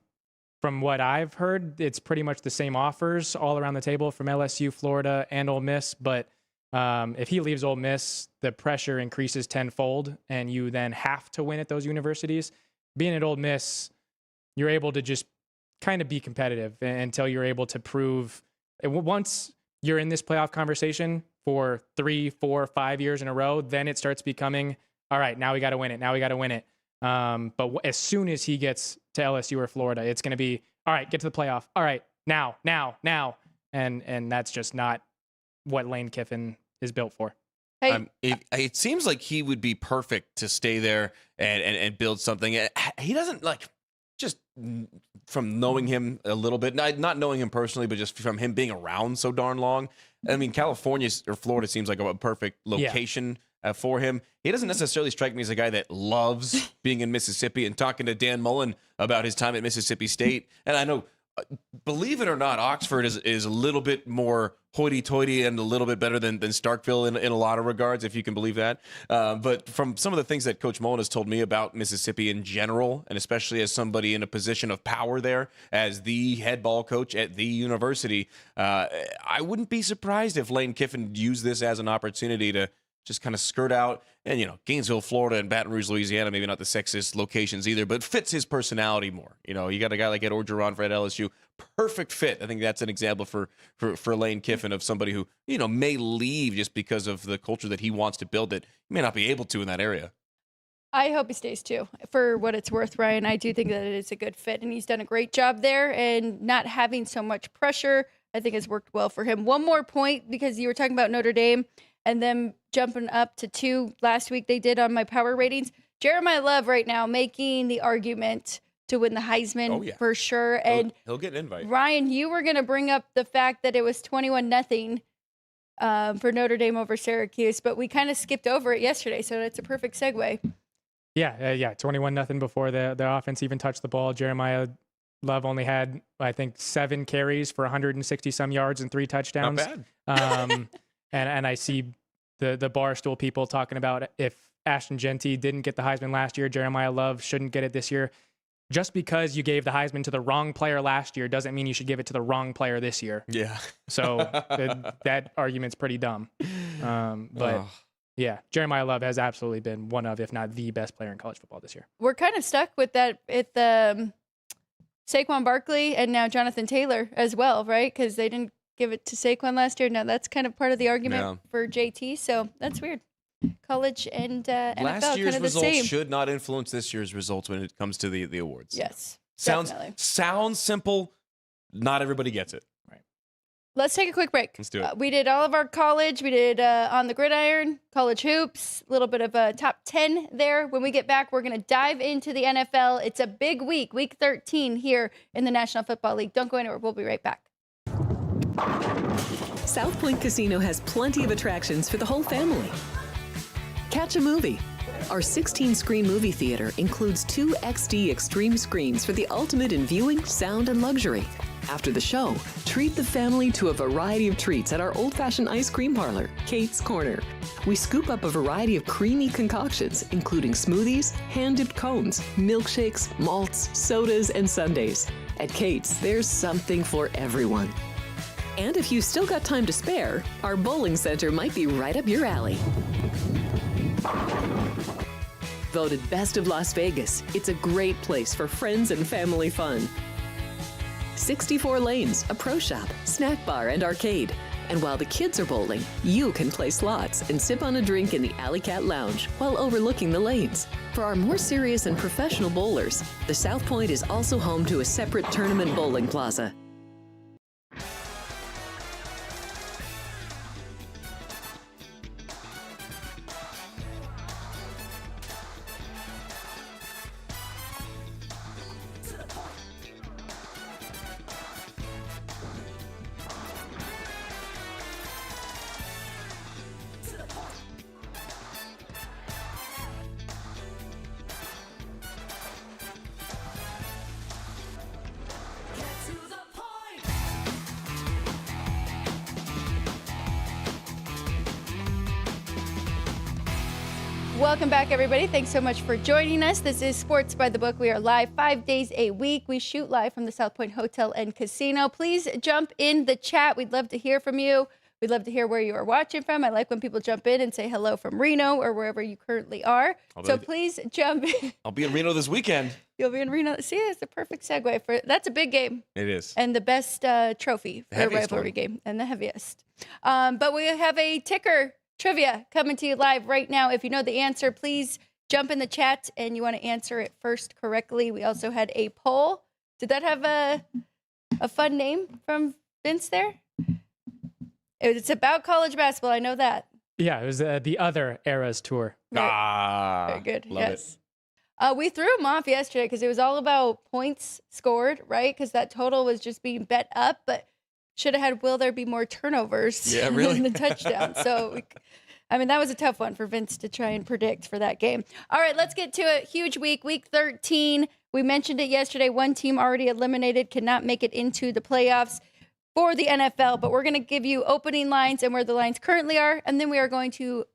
what I've heard, it's pretty much the same offers all around the table from LSU, Florida, and Ole Miss. But if he leaves Ole Miss, the pressure increases tenfold, and you then have to win at those universities. Being at Ole Miss, you're able to just kind of be competitive until you're able to prove. Once you're in this playoff conversation for 3, 4, 5 years in a row, then it starts becoming, all right, now we got to win it. But as soon as he gets to LSU or Florida, it's going to be, all right, get to the playoff. All right, now. And that's just not what Lane Kiffin is built for. Hey. It seems like he would be perfect to stay there and build something. He doesn't, like, just from knowing him a little bit, not knowing him personally, but just from him being around so darn long. I mean, California or Florida seems like a perfect location for him. He doesn't necessarily strike me as a guy that loves being in Mississippi, and talking to Dan Mullen about his time at Mississippi State. And I know, believe it or not, Oxford is a little bit more hoity-toity and a little bit better than Starkville in a lot of regards, if you can believe that. But from some of the things that Coach Mullen has told me about Mississippi in general, and especially as somebody in a position of power there, as the head ball coach at the university, I wouldn't be surprised if Lane Kiffin used this as an opportunity to just kind of skirt out. And, Gainesville, Florida, and Baton Rouge, Louisiana, maybe not the sexiest locations either, but fits his personality more. You got a guy like Ed Orgeron for at LSU. Perfect fit. I think that's an example for Lane Kiffin of somebody who, may leave just because of the culture that he wants to build that he may not be able to in that area. I hope he stays too, for what it's worth, Ryan. I do think that it is a good fit, and he's done a great job there, and not having so much pressure, I think, has worked well for him. One more point, because you were talking about Notre Dame and them jumping up to 2 last week they did on my power ratings. Jeremiah Love right now making the argument to win the Heisman for sure. And he'll get an invite. Ryan, you were going to bring up the fact that it was 21-0 for Notre Dame over Syracuse, but we kind of skipped over it yesterday, so that's a perfect segue. Yeah, 21-0 before the offense even touched the ball. Jeremiah Love only had, I think, 7 carries for 160-some yards and 3 touchdowns. Not bad. And I see the Barstool people talking about if Ashton Genty didn't get the Heisman last year, Jeremiah Love shouldn't get it this year. just because you gave the Heisman to the wrong player last year doesn't mean you should give it to the wrong player this year. Yeah. So that argument's pretty dumb. But yeah, Jeremiah Love has absolutely been one of, if not the best player in college football this year. We're kind of stuck with that at the Saquon Barkley and now Jonathan Taylor as well, right? Because they didn't give it to Saquon last year. Now that's kind of part of the argument for JT. So that's weird. College and NFL last year's kind of the results same. should not influence this year's results when it comes to the awards. Yes, sounds simple. Not everybody gets it. Right. Let's take a quick break. Let's do it. We did all of our college. We did On the Gridiron, college hoops, a little bit of a top 10 there. When we get back, we're going to dive into the NFL. It's a big week, week 13 here in the National Football League. Don't go anywhere. We'll be right back. South Point Casino has plenty of attractions for the whole family. Catch a movie. Our 16-screen movie theater includes 2 XD Extreme screens for the ultimate in viewing, sound, and luxury. After the show, treat the family to a variety of treats at our old-fashioned ice cream parlor, Kate's Corner. We scoop up a variety of creamy concoctions, including smoothies, hand-dipped cones, milkshakes, malts, sodas, and sundaes. At Kate's, there's something for everyone. And if you've still got time to spare, our bowling center might be right up your alley. Voted Best of Las Vegas, it's a great place for friends and family fun. 64 lanes, a pro shop, snack bar, and arcade. And while the kids are bowling, you can play slots and sip on a drink in the Alley Cat Lounge while overlooking the lanes. For our more serious and professional bowlers, the South Point is also home to a separate tournament bowling plaza. Welcome back, everybody. Thanks so much for joining us. This is Sports by the Book. We are live 5 days a week. We shoot live from the South Point Hotel and Casino. Please jump in the chat. We'd love to hear from you. We'd love to hear where you are watching from. I like when people jump in and say hello from Reno or wherever you currently are. So please jump in. I'll be in Reno this weekend. You'll be in Reno. See, it's a perfect segue for that's a big game. It is. And the best trophy for a rivalry game and the heaviest. But we have a ticker trivia coming to you live right now. If you know the answer, please jump in the chat and you want to answer it first correctly. We also had a poll. Did that have a fun name from Vince there? It's about college basketball. I know that. Yeah, it was the Other Eras tour. Very good. Love yes. We threw him off yesterday because it was all about points scored, right? Because that total was just being bet up, but should have had will there be more turnovers than the touchdown. So, that was a tough one for Vince to try and predict for that game. All right, let's get to it. Huge week, week 13. We mentioned it yesterday. One team already eliminated, cannot make it into the playoffs for the NFL, but we're going to give you opening lines and where the lines currently are, and then we are going to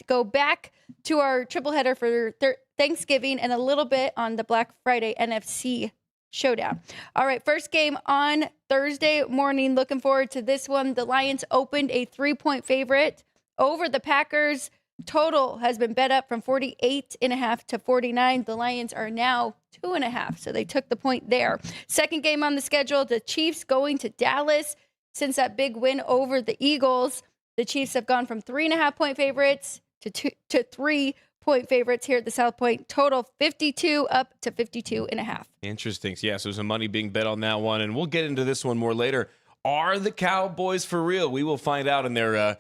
go back to our triple header for Thanksgiving and a little bit on the Black Friday NFC showdown. All right, first game on Thursday morning. Looking forward to this one. The Lions opened a 3-point favorite over the Packers. Total has been bet up from 48.5 to 49. The Lions are now 2.5, so they took the point there. Second game on the schedule, the Chiefs going to Dallas. Since that big win over the Eagles, the Chiefs have gone from 3.5-point favorites to 3-point favorites here at the South Point. Total 52 up to 52.5. Interesting. Yeah, so there's some money being bet on that one, and we'll get into this one more later. Are the Cowboys for real? We will find out in their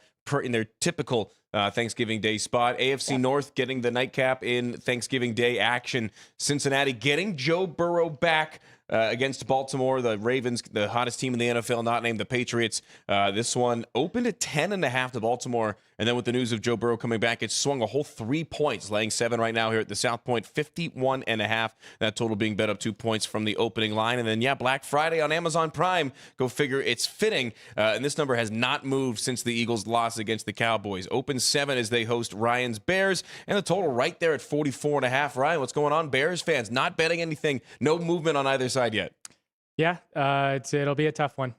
typical Thanksgiving Day spot. AFC North getting the nightcap in Thanksgiving Day action. Cincinnati getting Joe Burrow back against Baltimore. The Ravens, the hottest team in the NFL, not named the Patriots. This one opened at 10.5 to Baltimore. And then with the news of Joe Burrow coming back, it swung a whole 3 points, laying 7 right now here at the South Point, 51.5. That total being bet up 2 points from the opening line. And then, Black Friday on Amazon Prime. Go figure, it's fitting. And this number has not moved since the Eagles' loss against the Cowboys. Open 7 as they host Ryan's Bears. And the total right there at 44.5. Ryan, what's going on? Bears fans not betting anything. No movement on either side yet. Yeah, it'll be a tough one.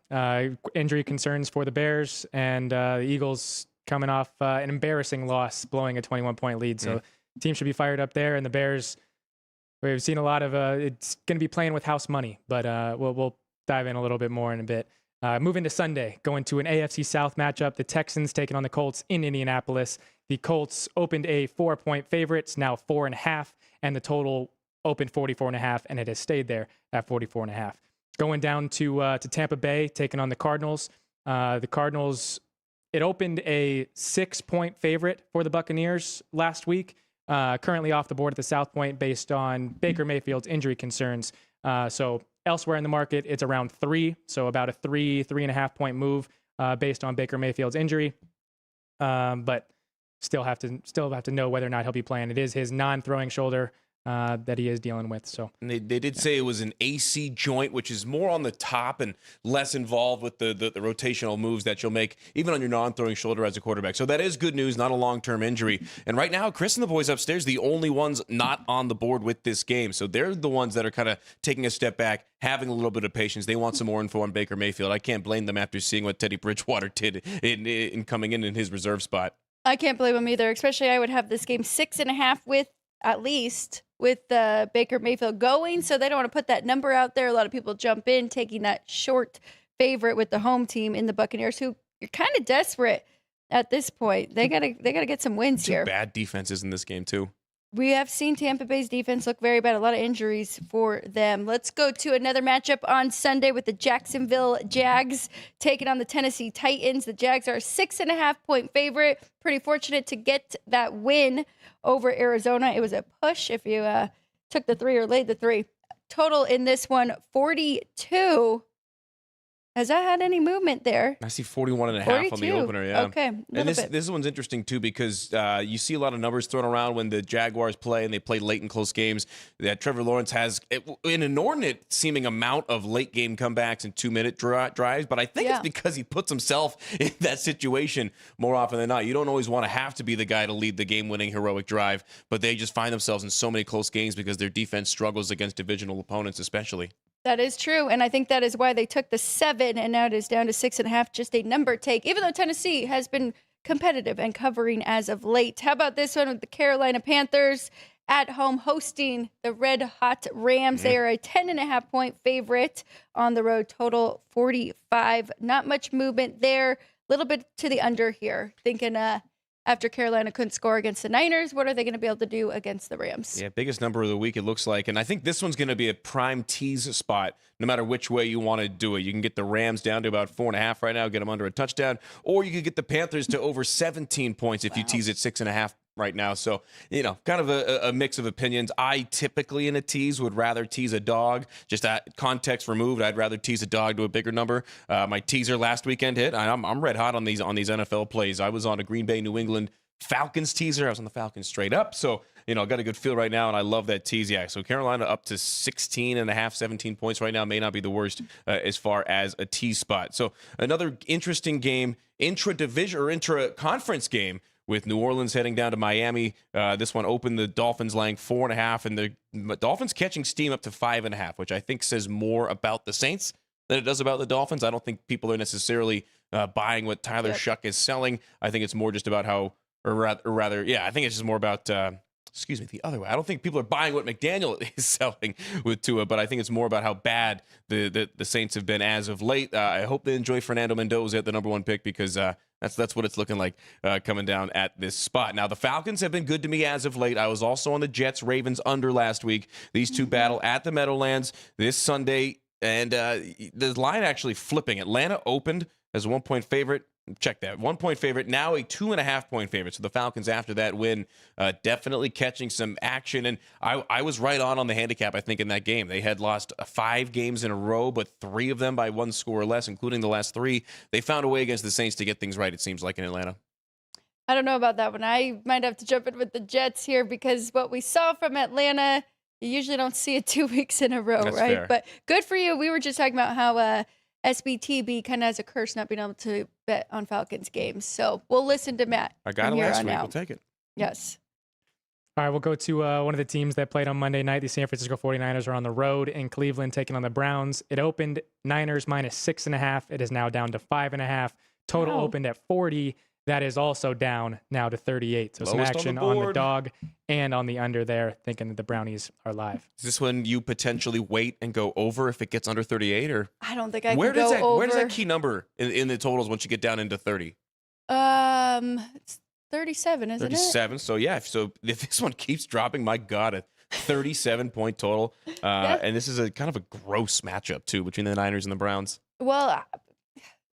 Injury concerns for the Bears, and the Eagles coming off an embarrassing loss, blowing a 21-point lead. So the team should be fired up there. And the Bears, we've seen a lot of it's going to be playing with house money, but we'll dive in a little bit more in a bit. Moving to Sunday, going to an AFC South matchup, the Texans taking on the Colts in Indianapolis. The Colts opened a 4-point favorite, it's now 4.5, and the total opened 44.5, and it has stayed there at 44.5. Going down to Tampa Bay, taking on the Cardinals. The Cardinals, it opened a 6-point favorite for the Buccaneers last week. Currently off the board at the South Point based on Baker Mayfield's injury concerns. So elsewhere in the market, it's around 3, so about a 3.5 point move based on Baker Mayfield's injury. But still have to know whether or not he'll be playing. It is his non-throwing shoulder that he is dealing with. So and they did say it was an AC joint, which is more on the top and less involved with the rotational moves that you'll make even on your non-throwing shoulder as a quarterback. So that is good news, not a long-term injury. And right now, Chris and the boys upstairs, the only ones not on the board with this game. So they're the ones that are kind of taking a step back, having a little bit of patience. They want some more info on Baker Mayfield. I can't blame them after seeing what Teddy Bridgewater did in coming in his reserve spot. I can't blame him either, especially I would have this game 6.5 with at least with Baker Mayfield going, so they don't want to put that number out there. A lot of people jump in taking that short favorite with the home team in the Buccaneers, who you're kind of desperate at this point. They gotta get some wins here. Bad defenses in this game too. We have seen Tampa Bay's defense look very bad. A lot of injuries for them. Let's go to another matchup on Sunday with the Jacksonville Jags taking on the Tennessee Titans. The Jags are a 6.5 point favorite. Pretty fortunate to get that win over Arizona. It was a push if you took the 3 or laid the 3. Total in this one, 42. Has that had any movement there? I see 41.5 on the opener, yeah. Okay, and this one's interesting, too, because you see a lot of numbers thrown around when the Jaguars play, and they play late in close games. That Trevor Lawrence has an inordinate seeming amount of late-game comebacks and 2-minute drives, but I think it's because he puts himself in that situation more often than not. You don't always want to have to be the guy to lead the game-winning heroic drive, but they just find themselves in so many close games because their defense struggles against divisional opponents especially. That is true, and I think that is why they took the 7, and now it is down to 6.5, just a number take, even though Tennessee has been competitive and covering as of late. How about this one with the Carolina Panthers at home hosting the Red Hot Rams? They are a 10.5 point favorite on the road, total 45. Not much movement there, a little bit to the under here. Thinking after Carolina couldn't score against the Niners, what are they going to be able to do against the Rams? Yeah, biggest number of the week, it looks like. And I think this one's going to be a prime tease spot, no matter which way you want to do it. You can get the Rams down to about 4.5 right now, get them under a touchdown, or you could get the Panthers to over 17 points if you tease at 6.5 right now. So, kind of a mix of opinions. I typically in a tease would rather tease a dog. Just that context removed, I'd rather tease a dog to a bigger number. My teaser last weekend hit. I'm red hot on these NFL plays. I was on a Green Bay, New England Falcons teaser. I was on the Falcons straight up. So, got a good feel right now, and I love that tease. Yeah, so Carolina up to 16.5, 17 points right now may not be the worst as far as a tease spot. So another interesting game, intra-division or intra-conference game, with New Orleans heading down to Miami. This one opened the Dolphins laying 4.5, and the Dolphins catching steam up to 5.5, which I think says more about the Saints than it does about the Dolphins. I don't think people are necessarily buying what Tyler Shuck is selling. I think it's more just about how, or rather, I think it's just more about, the other way. I don't think people are buying what McDaniel is selling with Tua, but I think it's more about how bad the Saints have been as of late. I hope they enjoy Fernando Mendoza at the number 1 pick, because that's what it's looking like coming down at this spot. Now, the Falcons have been good to me as of late. I was also on the Jets-Ravens under last week. These two battle at the Meadowlands this Sunday, and the line actually flipping. Atlanta opened as a 1-point favorite. Check that. 1-point favorite, now a 2.5 point favorite. So the Falcons, after that win, definitely catching some action. And I was right on the handicap, I think, in that game. They had lost 5 games in a row, but 3 of them by 1 score or less, including the last 3. They found a way against the Saints to get things right, it seems like, in Atlanta. I don't know about that one. I might have to jump in with the Jets here, because what we saw from Atlanta, you usually don't see it 2 weeks in a row, That's right? fair. But good for you. We were just talking about how SBTB kind of has a curse not being able to bet on Falcons games. So we'll listen to Matt. I got it last week. We'll take it. Yes. All right, we'll go to one of the teams that played on Monday night. The San Francisco 49ers are on the road in Cleveland taking on the Browns. It opened Niners -6.5. It is now down to 5.5. Total opened at 40. That is also down now to 38. So some action on the dog and on the under there, thinking that the Brownies are live. Is this when you potentially wait and go over if it gets under 38? Or I don't think I can where go over. Where does that key number in the totals once you get down into 30? It's 37, isn't 37. So yeah, so if this one keeps dropping, my God, a 37-point total. And this is a kind of a gross matchup too between the Niners and the Browns. Well,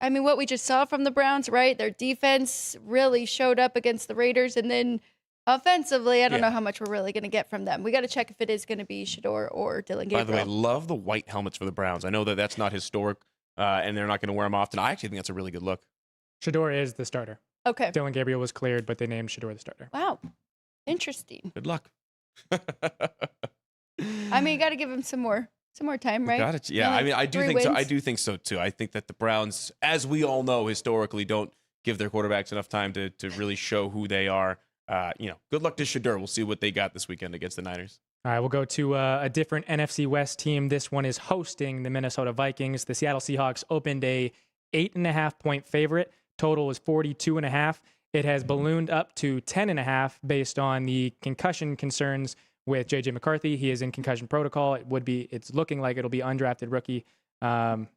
I mean, what we just saw from the Browns, right? Their defense really showed up against the Raiders, and then offensively, I don't know how much we're really going to get from them. We got to check if it is going to be Shador or Dylan Gabriel. By the way, love the white helmets for the Browns. I know that that's not historic, and they're not going to wear them often. I actually think that's a really good look. Shador is the starter. Okay. Dylan Gabriel was cleared, but they named Shador the starter. Wow. Interesting. Good luck. I mean, you got to give him some more time, right? Got it. Yeah, I mean, I do think so. I do think so too. I think that the Browns, as we all know historically, don't give their quarterbacks enough time to really show who they are. Good luck to Shador. We'll see what they got this weekend against the Niners. All right, we'll go to a different NFC West team. This one is hosting the Minnesota Vikings. The Seattle Seahawks opened a 8.5-point favorite. Total was 42.5. It has ballooned up to 10.5 based on the concussion concerns with J.J. McCarthy. He is in concussion protocol. It's looking like it'll be undrafted rookie. I'm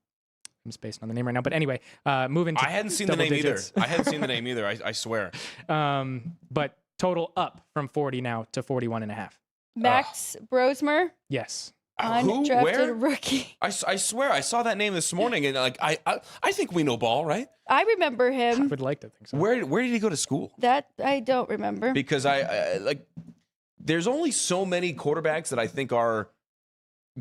spacing on the name right now. But anyway, moving to I hadn't seen the name either. I hadn't seen the name either. I swear. But total up from 40 now to 41.5. Max Brosmer? Yes. Undrafted Where? rookie. I swear I saw that name this morning, and I think we know ball, right? I remember him. I would like to think so. Where did he go to school? That I don't remember. Because there's only so many quarterbacks that I think are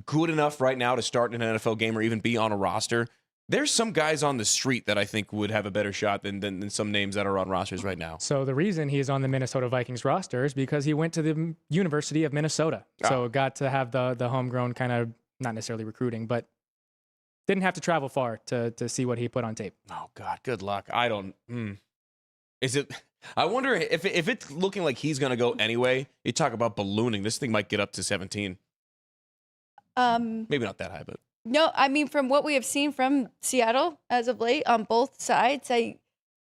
good enough right now to start in an NFL game or even be on a roster. There's some guys on the street that I think would have a better shot than some names that are on rosters right now. So the reason he is on the Minnesota Vikings roster is because he went to the University of Minnesota. So got to have the homegrown kind of, not necessarily recruiting, but didn't have to travel far to see what he put on tape. Oh, God, good luck. I don't... Is it... I wonder if it's looking like he's going to go anyway. You talk about ballooning. This thing might get up to 17. Maybe not that high, but... No, I mean, from what we have seen from Seattle as of late on both sides, I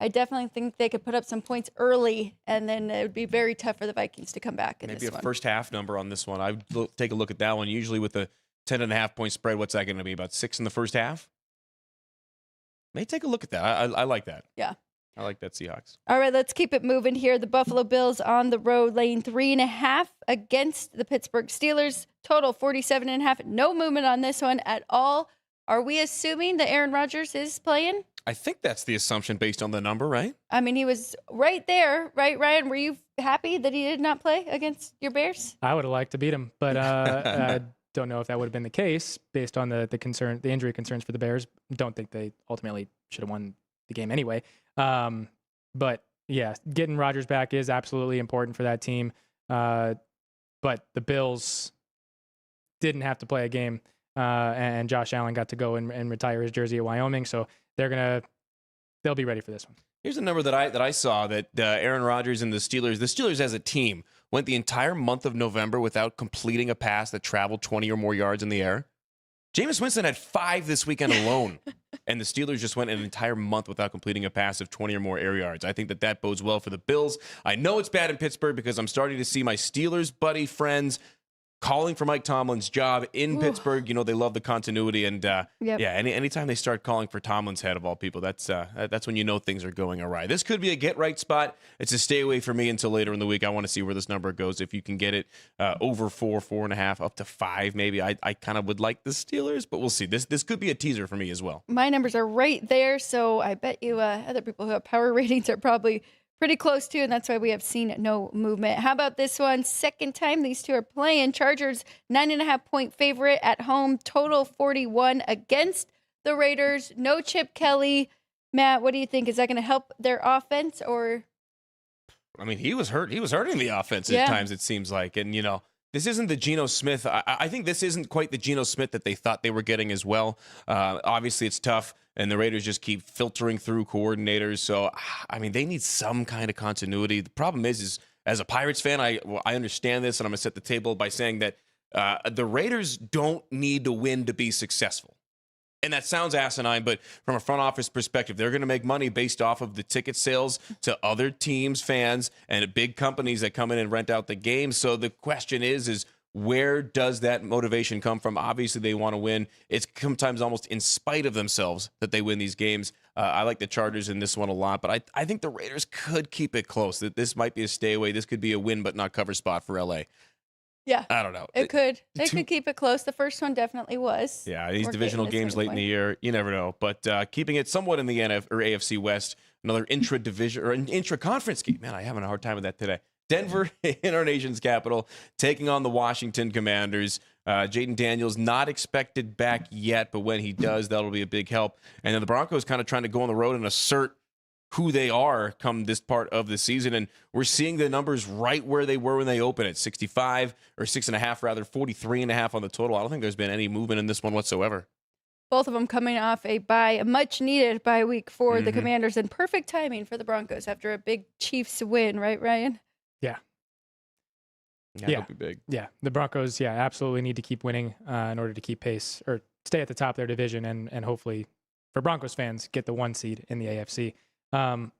definitely think they could put up some points early, and then it would be very tough for the Vikings to come back in Maybe this one. Maybe a first half number on this one. I would take a look at that one. Usually with a 10.5-point spread, what's that going to be? About 6 in the first half? May take a look at that. I like that. Yeah. I like that Seahawks. All right, let's keep it moving here. The Buffalo Bills on the road, laying 3.5 against the Pittsburgh Steelers. Total 47.5. No movement on this one at all. Are we assuming that Aaron Rodgers is playing? I think that's the assumption based on the number, right? I mean, he was right there, right, Ryan? Were you happy that he did not play against your Bears? I would have liked to beat him, but I don't know if that would have been the case based on the injury concerns for the Bears. Don't think they ultimately should have won the game anyway. But yeah, getting Rodgers back is absolutely important for that team. But the Bills didn't have to play a game, and Josh Allen got to go and retire his jersey at Wyoming. So they'll be ready for this one. Here's a number that I saw that Aaron Rodgers and the Steelers as a team went the entire month of November without completing a pass that traveled 20 or more yards in the air. Jameis Winston had 5 this weekend alone, and the Steelers just went an entire month without completing a pass of 20 or more air yards. I think that bodes well for the Bills. I know it's bad in Pittsburgh because I'm starting to see my Steelers buddy friends calling for Mike Tomlin's job in Pittsburgh. You know, they love the continuity, and anytime they start calling for Tomlin's head of all people, that's when you know things are going awry. This could be a get right spot. It's a stay away for me until later in the week. I want to see where this number goes. If you can get it over 4.5, up to 5, maybe. I kind of would like the Steelers, but we'll see. This could be a teaser for me as well. My numbers are right there, so I bet you other people who have power ratings are probably pretty close to, and that's why we have seen no movement. How about this one? Second time these two are playing. Chargers, 9.5-point favorite at home. Total 41 against the Raiders. No Chip Kelly. Matt, what do you think? Is that going to help their offense, or? I mean, he was hurt. He was hurting the offense at times, it seems like. And, this isn't the Geno Smith. I think this isn't quite the Geno Smith that they thought they were getting as well. Obviously, it's tough, and the Raiders just keep filtering through coordinators. So, I mean, they need some kind of continuity. The problem is as a Pirates fan, I understand this, and I'm going to set the table by saying that the Raiders don't need to win to be successful. And that sounds asinine, but from a front office perspective, they're going to make money based off of the ticket sales to other teams' fans and big companies that come in and rent out the games. So the question is where does that motivation come from? Obviously, they want to win. It's sometimes almost in spite of themselves that they win these games. I like the Chargers in this one a lot, but I think the Raiders could keep it close. That this might be a stay away. This could be a win but not cover spot for LA. Yeah. I don't know. It could. They could keep it close. The first one definitely was. Yeah, these We're divisional getting games this late in the year, you never know. But keeping it somewhat in the AFC West, another intra-division or an intra-conference game. Man, I'm having a hard time with that today. Denver in our nation's capital, taking on the Washington Commanders. Jaden Daniels not expected back yet, but when he does, that'll be a big help. And then the Broncos kind of trying to go on the road and assert who they are come this part of the season. And we're seeing the numbers right where they were when they opened at 65 or 6.5, rather 43.5 on the total. I don't think there's been any movement in this one whatsoever. Both of them coming off a much needed bye week for the Commanders, and perfect timing for the Broncos after a big Chiefs win, right, Ryan? Yeah. It'll be big. Yeah. The Broncos, absolutely need to keep winning in order to keep pace or stay at the top of their division and hopefully for Broncos fans get the 1 seed in the AFC.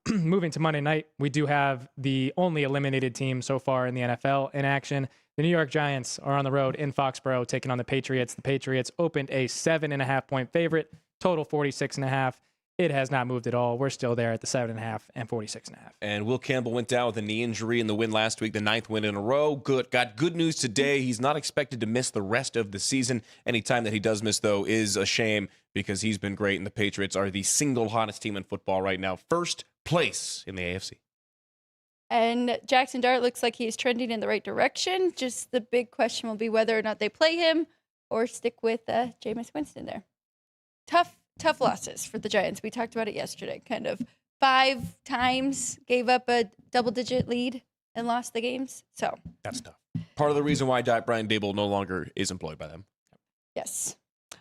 Moving to Monday night, we do have the only eliminated team so far in the NFL in action. The New York Giants are on the road in Foxborough taking on the Patriots. The Patriots opened a 7.5-point favorite, total 46.5. It has not moved at all. We're still there at the 7.5 and 46.5. And Will Campbell went down with a knee injury in the win last week, the 9th win in a row. Got good news today. He's not expected to miss the rest of the season. Any time that he does miss, though, is a shame because he's been great, and the Patriots are the single hottest team in football right now. First place in the AFC. And Jackson Dart looks like he's trending in the right direction. Just the big question will be whether or not they play him or stick with Jameis Winston there. Tough losses for the Giants. We talked about it yesterday. Kind of 5 times gave up a double-digit lead and lost the games. So that's tough. Part of the reason why Brian Dable no longer is employed by them. Yes.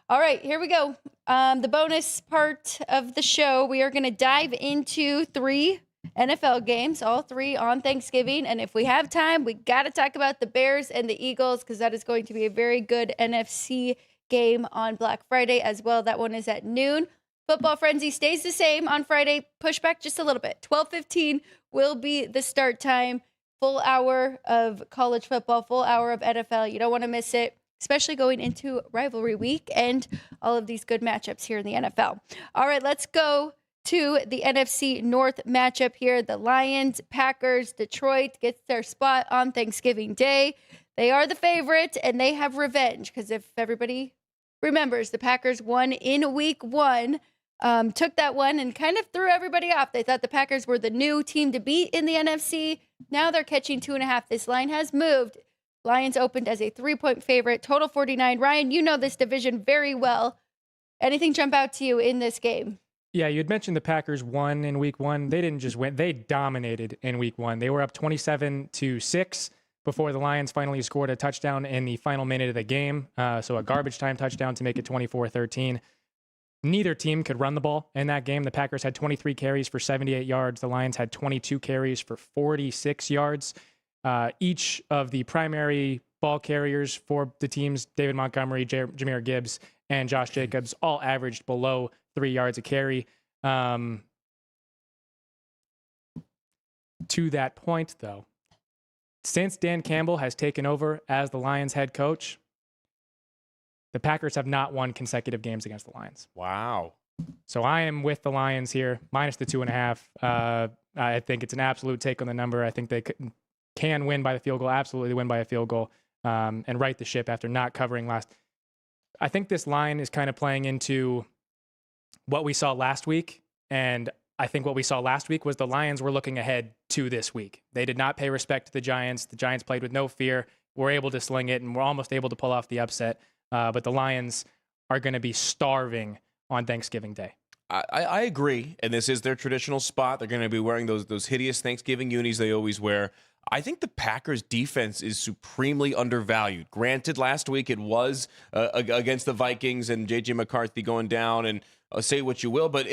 All right, here we go. The bonus part of the show, we are going to dive into 3 NFL games, all 3 on Thanksgiving. And if we have time, we got to talk about the Bears and the Eagles because that is going to be a very good NFC game on Black Friday as well. That one is at noon. Football Frenzy stays the same on Friday. Push back just a little bit. 12:15 will be the start time. Full hour of college football, full hour of NFL. You don't want to miss it, especially going into rivalry week and all of these good matchups here in the NFL. All right, let's go to the NFC North matchup here. The Lions, Packers, Detroit gets their spot on Thanksgiving Day. They are the favorite, and they have revenge because if everybody remembers, the Packers won in week 1, took that one and kind of threw everybody off. They thought the Packers were the new team to beat in the NFC. Now they're catching 2.5. This line has moved. Lions opened as a 3-point favorite, total 49. Ryan, you know this division very well. Anything jump out to you in this game? Yeah, you had mentioned the Packers won in week 1. They didn't just win. They dominated in week 1. They were up 27-6 before the Lions finally scored a touchdown in the final minute of the game. So a garbage time touchdown to make it 24-13. Neither team could run the ball in that game. The Packers had 23 carries for 78 yards. The Lions had 22 carries for 46 yards. Each of the primary ball carriers for the teams, David Montgomery, Jahmyr Gibbs, and Josh Jacobs, all averaged below 3 yards a carry. To that point, though, since Dan Campbell has taken over as the Lions head coach, the Packers have not won consecutive games against the Lions. Wow. So I am with the Lions here, minus the 2.5. I think it's an absolute take on the number. I think they can win by the field goal, absolutely win by a field goal, and right the ship after not covering last. I think this line is kind of playing into what we saw last week, and I think what we saw last week was the Lions were looking ahead to this week. They did not pay respect to the Giants. The Giants played with no fear, were able to sling it, and were almost able to pull off the upset. But the Lions are going to be starving on Thanksgiving Day. I agree, and this is their traditional spot. They're going to be wearing those hideous Thanksgiving unis they always wear. I think the Packers defense is supremely undervalued. Granted, last week it was against the Vikings and J.J. McCarthy going down, and say what you will, but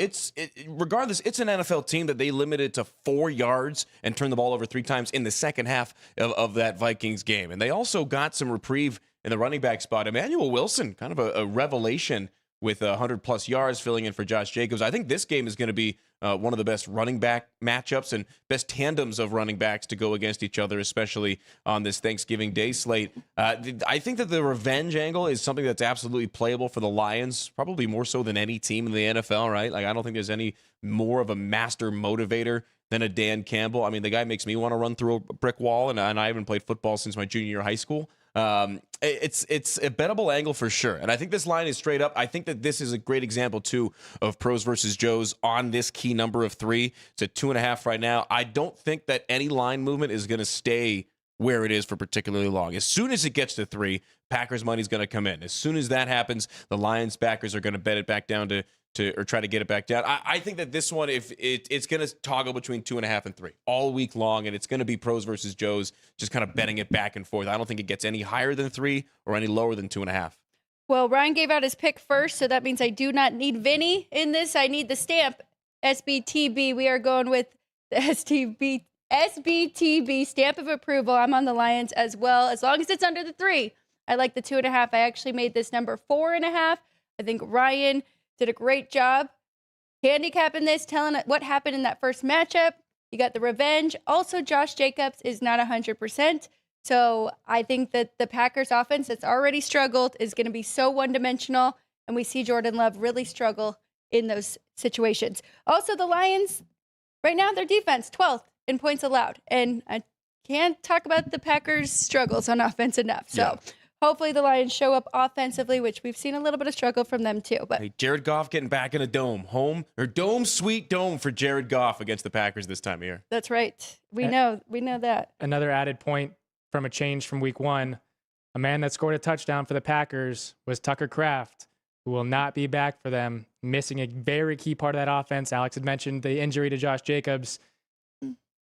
regardless, it's an NFL team that they limited to 4 yards and turned the ball over 3 times in the second half of that Vikings game. And they also got some reprieve in the running back spot. Emmanuel Wilson, kind of a revelation with 100-plus yards filling in for Josh Jacobs. I think this game is going to be one of the best running back matchups and best tandems of running backs to go against each other, especially on this Thanksgiving Day slate. I think that the revenge angle is something that's absolutely playable for the Lions, probably more so than any team in the NFL, right? Like, I don't think there's any more of a master motivator than a Dan Campbell. I mean, the guy makes me want to run through a brick wall, and I haven't played football since my junior year of high school. It's a bettable angle for sure. And I think this line is straight up. I think that this is a great example, too, of pros versus Joes on this key number of 3. It's at 2.5 right now. I don't think that any line movement is going to stay where it is for particularly long. As soon as it gets to 3, Packers money is going to come in. As soon as that happens, the Lions backers are going to bet it back down to or try to get it back down. I think that this one, if it's going to toggle between 2.5 and 3 all week long, and it's going to be pros versus Joes, just kind of betting it back and forth. I don't think it gets any higher than 3 or any lower than 2.5. Well, Ryan gave out his pick first, so that means I do not need Vinny in this. I need the stamp, SBTB. We are going with the SBTB stamp of approval. I'm on the Lions as well, as long as it's under the 3. I like the 2.5. I actually made this number 4.5. I think Ryan did a great job handicapping this, telling what happened in that first matchup. You got the revenge. Also, Josh Jacobs is not 100%. So I think that the Packers offense that's already struggled is going to be so one-dimensional, and we see Jordan Love really struggle in those situations. Also, the Lions, right now, their defense, 12th in points allowed. And I can't talk about the Packers' struggles on offense enough. So hopefully the Lions show up offensively, which we've seen a little bit of struggle from them too. But hey, Jared Goff getting back in a dome. Sweet dome for Jared Goff against the Packers this time of year. That's right. We know that. Another added point from a change from week 1, a man that scored a touchdown for the Packers was Tucker Kraft, who will not be back for them, missing a very key part of that offense. Alex had mentioned the injury to Josh Jacobs.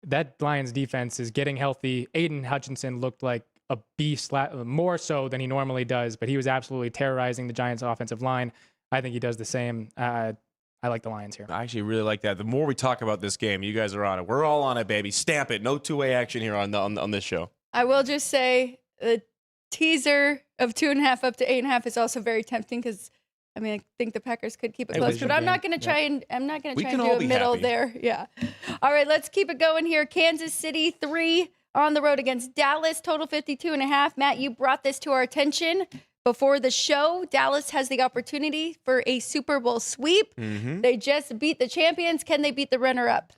That Lions defense is getting healthy. Aiden Hutchinson looked like a beast, more so than he normally does, but he was absolutely terrorizing the Giants' offensive line. I think he does the same. I like the Lions here. I actually really like that. The more we talk about this game, you guys are on it. We're all on it, baby. Stamp it. No two-way action here on this show. I will just say the teaser of 2.5 up to 8.5 is also very tempting because, I mean, I think the Packers could keep it close, but I'm not going to try and do a middle there. Yeah. All right, let's keep it going here. Kansas City 3 on the road against Dallas. Total 52.5. Matt, you brought this to our attention before the show. Dallas has the opportunity for a Super Bowl sweep. Mm-hmm. They just beat the champions. Can they beat the runner-up?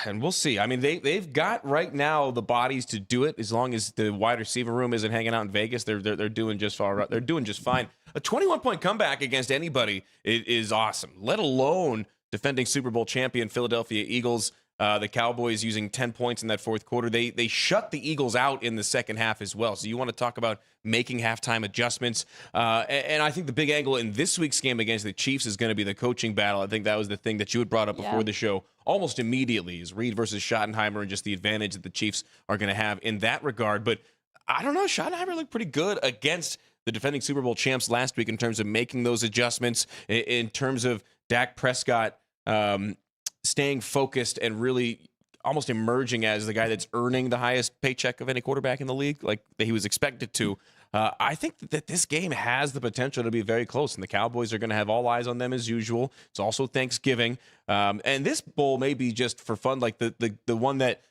And we'll see. I mean, they've got right now the bodies to do it. As long as the wide receiver room isn't hanging out in Vegas, they're doing just fine. They're doing just fine. A 21-point comeback against anybody is awesome. Let alone defending Super Bowl champion Philadelphia Eagles. The Cowboys using 10 points in that fourth quarter. They shut the Eagles out in the second half as well. So you want to talk about making halftime adjustments. And I think the big angle in this week's game against the Chiefs is going to be the coaching battle. I think that was the thing that you had brought up before the show almost immediately, is Reed versus Schottenheimer and just the advantage that the Chiefs are going to have in that regard. But I don't know. Schottenheimer looked pretty good against the defending Super Bowl champs last week in terms of making those adjustments, in terms of Dak Prescott staying focused and really almost emerging as the guy that's earning the highest paycheck of any quarterback in the league, like that he was expected to. I think that this game has the potential to be very close, and the Cowboys are going to have all eyes on them as usual. It's also Thanksgiving, and this bowl may be just for fun, like the one that,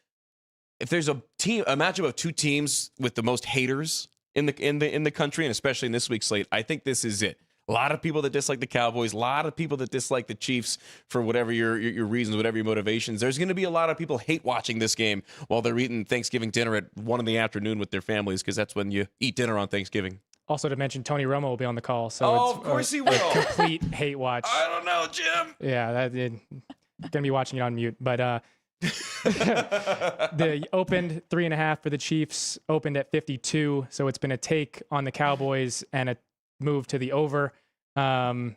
if there's a matchup of two teams with the most haters in the country, and especially in this week's slate, I think this is it. A lot of people that dislike the Cowboys, a lot of people that dislike the Chiefs for whatever your reasons, whatever your motivations. There's going to be a lot of people hate watching this game while they're eating Thanksgiving dinner at 1 p.m. with their families, because that's when you eat dinner on Thanksgiving. Also to mention, Tony Romo will be on the call. So of course he will. Complete hate watch. I don't know, Jim. Yeah, going to be watching it on mute. But the opened 3.5 for the Chiefs, opened at 52. So it's been a take on the Cowboys and a move to the over. The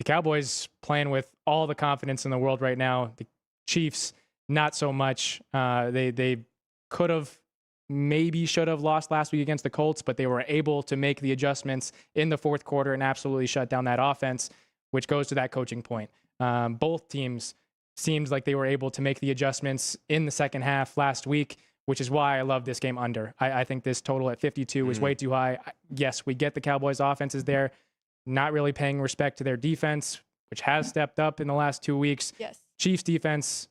Cowboys playing with all the confidence in the world right now. The Chiefs, not so much. They could have maybe should have lost last week against the Colts, but they were able to make the adjustments in the fourth quarter and absolutely shut down that offense, which goes to that coaching point. Both teams seemed like they were able to make the adjustments in the second half last week, which is why I love this game under. I think this total at 52 is way too high. Yes, we get the Cowboys' offenses there, not really paying respect to their defense, which has stepped up in the last 2 weeks. Yes. Chiefs defense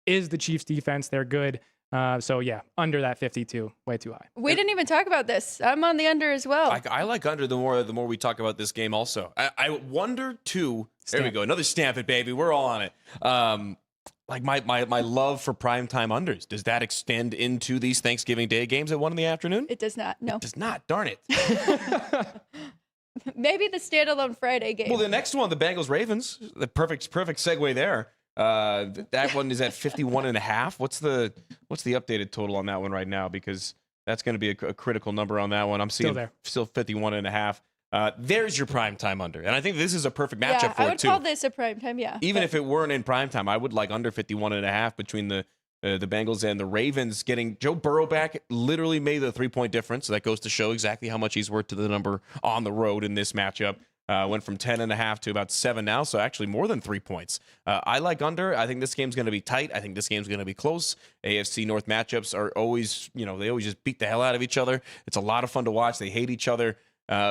is the Chiefs defense. They're good. So yeah, under that 52, way too high. We didn't even talk about this. I'm on the under as well. I like under the more we talk about this game also. I wonder too. There we go. Another stamp it, baby. We're all on it. Like my love for primetime unders, does that extend into these Thanksgiving Day games at 1 in the afternoon? It does not. No. It does not. Darn it. Maybe the standalone Friday game. Well, the next one, the Bengals-Ravens, the perfect segue there. That one is at 51.5. What's the updated total on that one right now? Because that's going to be a critical number on that one. I'm seeing still 51.5. There's your primetime under. And I think this is a perfect matchup for it, too. I would call this a primetime, yeah. Even if it weren't in primetime, I would like under 51.5 between the Bengals and the Ravens. Getting Joe Burrow back literally made the 3-point difference. So that goes to show exactly how much he's worth to the number on the road in this matchup. Went from 10.5 to about 7 now, so actually more than 3 points. I like under. I think this game's going to be tight. I think this game's going to be close. AFC North matchups are always, they always just beat the hell out of each other. It's a lot of fun to watch. They hate each other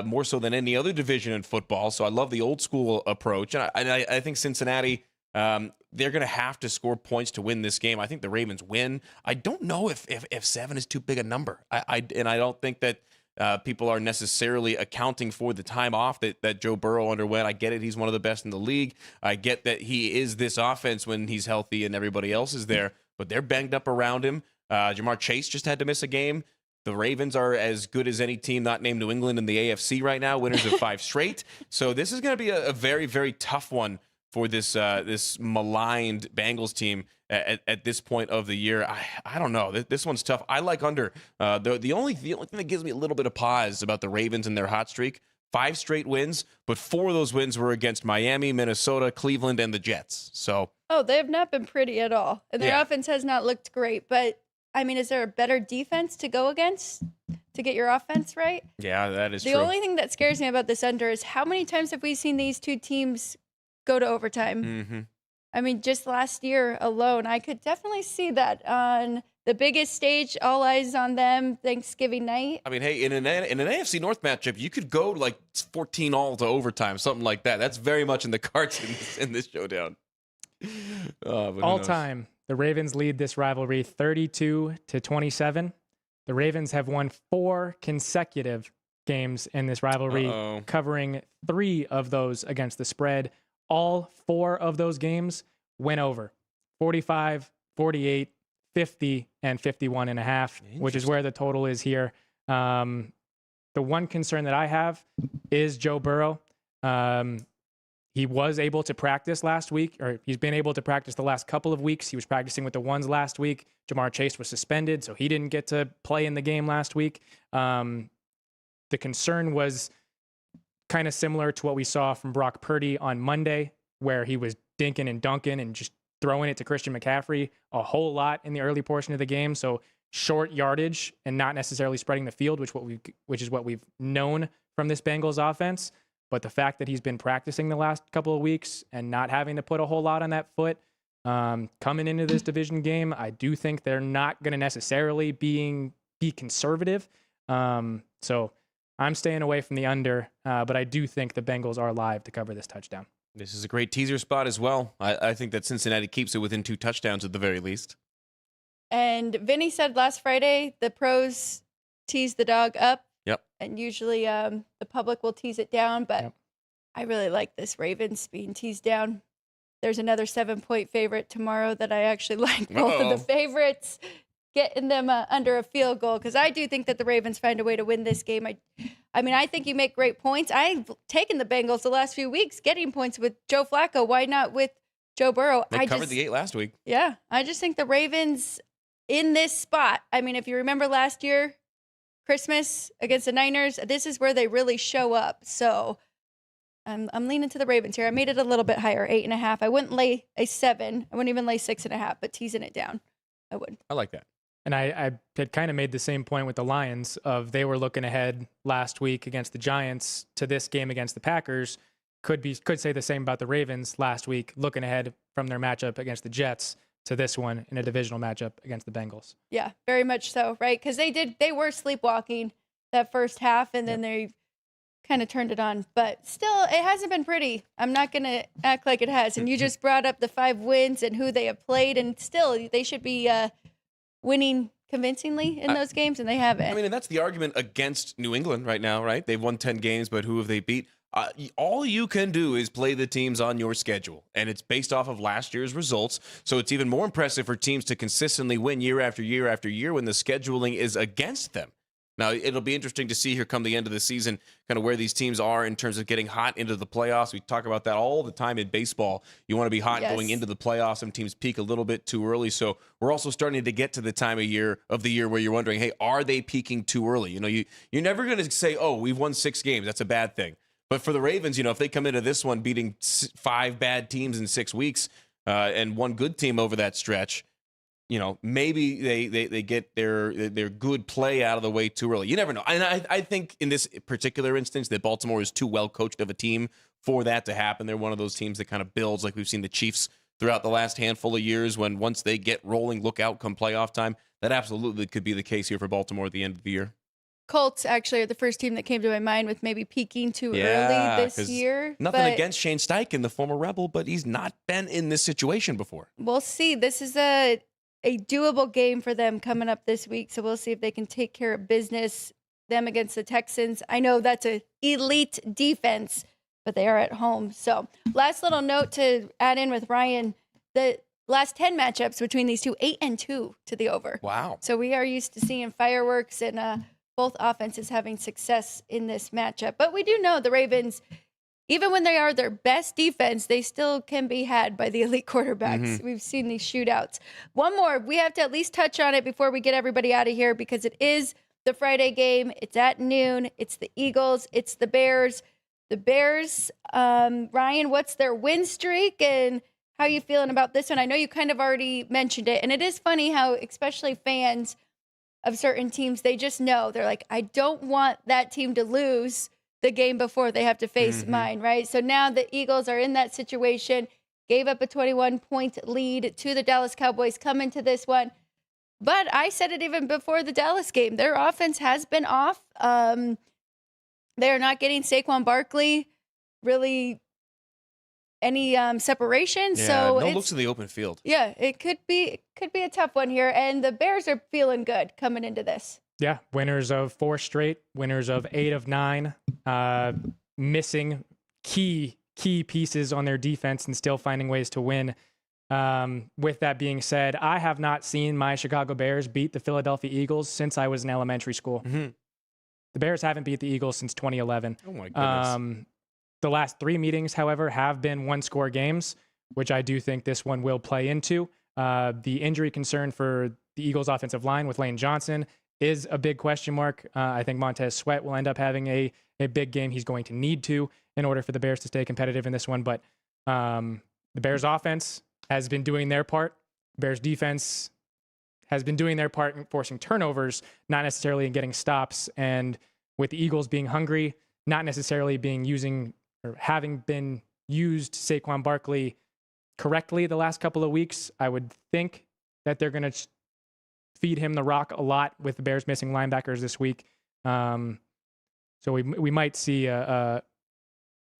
more so than any other division in football. So I love the old school approach, and I think Cincinnati. They're going to have to score points to win this game. I think the Ravens win. I don't know if 7 is too big a number. I don't think that. People are necessarily accounting for the time off that Joe Burrow underwent. I get it. He's one of the best in the league. I get that he is this offense when he's healthy and everybody else is there, but they're banged up around him. Jamar Chase just had to miss a game. The Ravens are as good as any team not named New England in the AFC right now, winners of 5 straight. So this is going to be a very, very tough one for this maligned Bengals team at this point of the year. I don't know. This one's tough. I like under. The only thing that gives me a little bit of pause about the Ravens and their hot streak, 5 straight wins, but 4 of those wins were against Miami, Minnesota, Cleveland, and the Jets. So they have not been pretty at all. And their offense has not looked great. But, I mean, is there a better defense to go against to get your offense right? Yeah, that is true. The only thing that scares me about this under is how many times have we seen these two teams go to overtime? Mm-hmm. I mean, just last year alone, I could definitely see that on the biggest stage, all eyes on them, Thanksgiving night. I mean, hey, in an AFC North matchup, you could go like 14-all to overtime, something like that. That's very much in the cards in this showdown. All time, the Ravens lead this rivalry 32-27. The Ravens have won 4 consecutive games in this rivalry, covering 3 of those against the spread. All 4 of those games went over 45, 48, 50, and 51.5, which is where the total is here. The one concern that I have is Joe Burrow. He was able to practice last week, or he's been able to practice the last couple of weeks. He was practicing with the ones last week. Jamar Chase was suspended, so he didn't get to play in the game last week. The concern was kind of similar to what we saw from Brock Purdy on Monday, where he was dinking and dunking and just throwing it to Christian McCaffrey a whole lot in the early portion of the game. So short yardage and not necessarily spreading the field, which is what we've known from this Bengals offense. But the fact that he's been practicing the last couple of weeks and not having to put a whole lot on that foot coming into this division game, I do think they're not going to necessarily be conservative. So I'm staying away from the under, but I do think the Bengals are live to cover this touchdown. This is a great teaser spot as well. I think that Cincinnati keeps it within 2 touchdowns at the very least. And Vinny said last Friday the pros tease the dog up. Yep. And usually the public will tease it down, but I really like this Ravens being teased down. There's another 7-point favorite tomorrow that I actually like. Both of the favorites, getting them under a field goal, because I do think that the Ravens find a way to win this game. I mean, I think you make great points. I've taken the Bengals the last few weeks, getting points with Joe Flacco. Why not with Joe Burrow? They covered the 8 last week. Yeah, I just think the Ravens in this spot. I mean, if you remember last year, Christmas against the Niners, this is where they really show up. So I'm leaning to the Ravens here. I made it a little bit higher, 8.5. I wouldn't lay a 7. I wouldn't even lay 6.5, but teasing it down, I would. I like that. And I had kind of made the same point with the Lions of they were looking ahead last week against the Giants to this game against the Packers. Could say the same about the Ravens last week, looking ahead from their matchup against the Jets to this one in a divisional matchup against the Bengals. Yeah, very much so, right? Because they were sleepwalking that first half, and then they kind of turned it on. But still, it hasn't been pretty. I'm not going to act like it has. And you just brought up the 5 wins and who they have played, and still, they should be winning convincingly in those games, and they haven't. I mean, and that's the argument against New England right now, right? They've won 10 games, but who have they beat? All you can do is play the teams on your schedule, and it's based off of last year's results. So it's even more impressive for teams to consistently win year after year after year when the scheduling is against them. Now, it'll be interesting to see here come the end of the season kind of where these teams are in terms of getting hot into the playoffs. We talk about that all the time in baseball. You want to be hot going into the playoffs. Some teams peak a little bit too early. So we're also starting to get to the time of the year where you're wondering, hey, are they peaking too early? You know, you're never going to say, oh, we've won 6 games. That's a bad thing. But for the Ravens, if they come into this one beating 5 bad teams in 6 weeks and 1 good team over that stretch, maybe they get their good play out of the way too early. You never know. And I think in this particular instance that Baltimore is too well coached of a team for that to happen. They're one of those teams that kind of builds like we've seen the Chiefs throughout the last handful of years when once they get rolling, look out come playoff time. That absolutely could be the case here for Baltimore at the end of the year. Colts actually are the first team that came to my mind with maybe peaking too early this year. Nothing against Shane Steichen, the former Rebel, but he's not been in this situation before. We'll see. This is a doable game for them coming up this week, so we'll see if they can take care of business, them against the Texans. I know that's an elite defense, but they are at home. So last little note to add in with Ryan, the last 10 matchups between these two, 8-2 to the over. Wow. So we are used to seeing fireworks and both offenses having success in this matchup. But we do know the Ravens, even when they are their best defense, they still can be had by the elite quarterbacks. We've seen these shootouts. One more, we have to at least touch on it before we get everybody out of here because it is the Friday game. It's at noon. It's the Eagles. It's the Bears. The Bears, Ryan, what's their win streak and how are you feeling about this one? I know you kind of already mentioned it, and it is funny how especially fans of certain teams, they just know. They're like, I don't want that team to lose the game before they have to face mine, right? So now the Eagles are in that situation, gave up a 21-point lead to the Dallas Cowboys, come into this one. But I said it even before the Dallas game. Their offense has been off. They're not getting Saquon Barkley really any separation. Yeah, so no looks in the open field. Yeah, it could be a tough one here. And the Bears are feeling good coming into this. Yeah, winners of 4 straight, winners of 8 of 9, missing key pieces on their defense and still finding ways to win. With that being said, I have not seen my Chicago Bears beat the Philadelphia Eagles since I was in elementary school. The Bears haven't beat the Eagles since 2011. Oh my goodness. The last 3 meetings, however, have been 1-score games, which I do think this one will play into. The injury concern for the Eagles offensive line with Lane Johnson is a big question mark. I think Montez Sweat will end up having a big game. He's going to need to in order for the Bears to stay competitive in this one. But the Bears offense has been doing their part. Bears defense has been doing their part in forcing turnovers, not necessarily in getting stops. And with the Eagles being hungry, not necessarily having been used Saquon Barkley correctly the last couple of weeks, I would think that they're going to feed him the rock a lot with the Bears missing linebackers this week. So we might see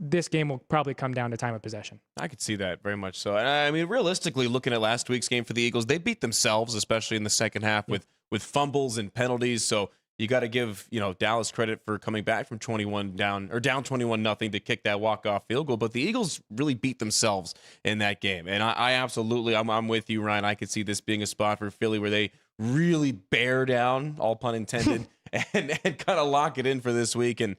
this game will probably come down to time of possession. I could see that very much so. And I mean, realistically, looking at last week's game for the Eagles, they beat themselves, especially in the second half with fumbles and penalties. So you got to give Dallas credit for coming back from 21 down 21-0 to kick that walk-off field goal. But the Eagles really beat themselves in that game, and I absolutely I'm with you, Ryan. I could see this being a spot for Philly where they really bear down, all pun intended, and kind of lock it in for this week and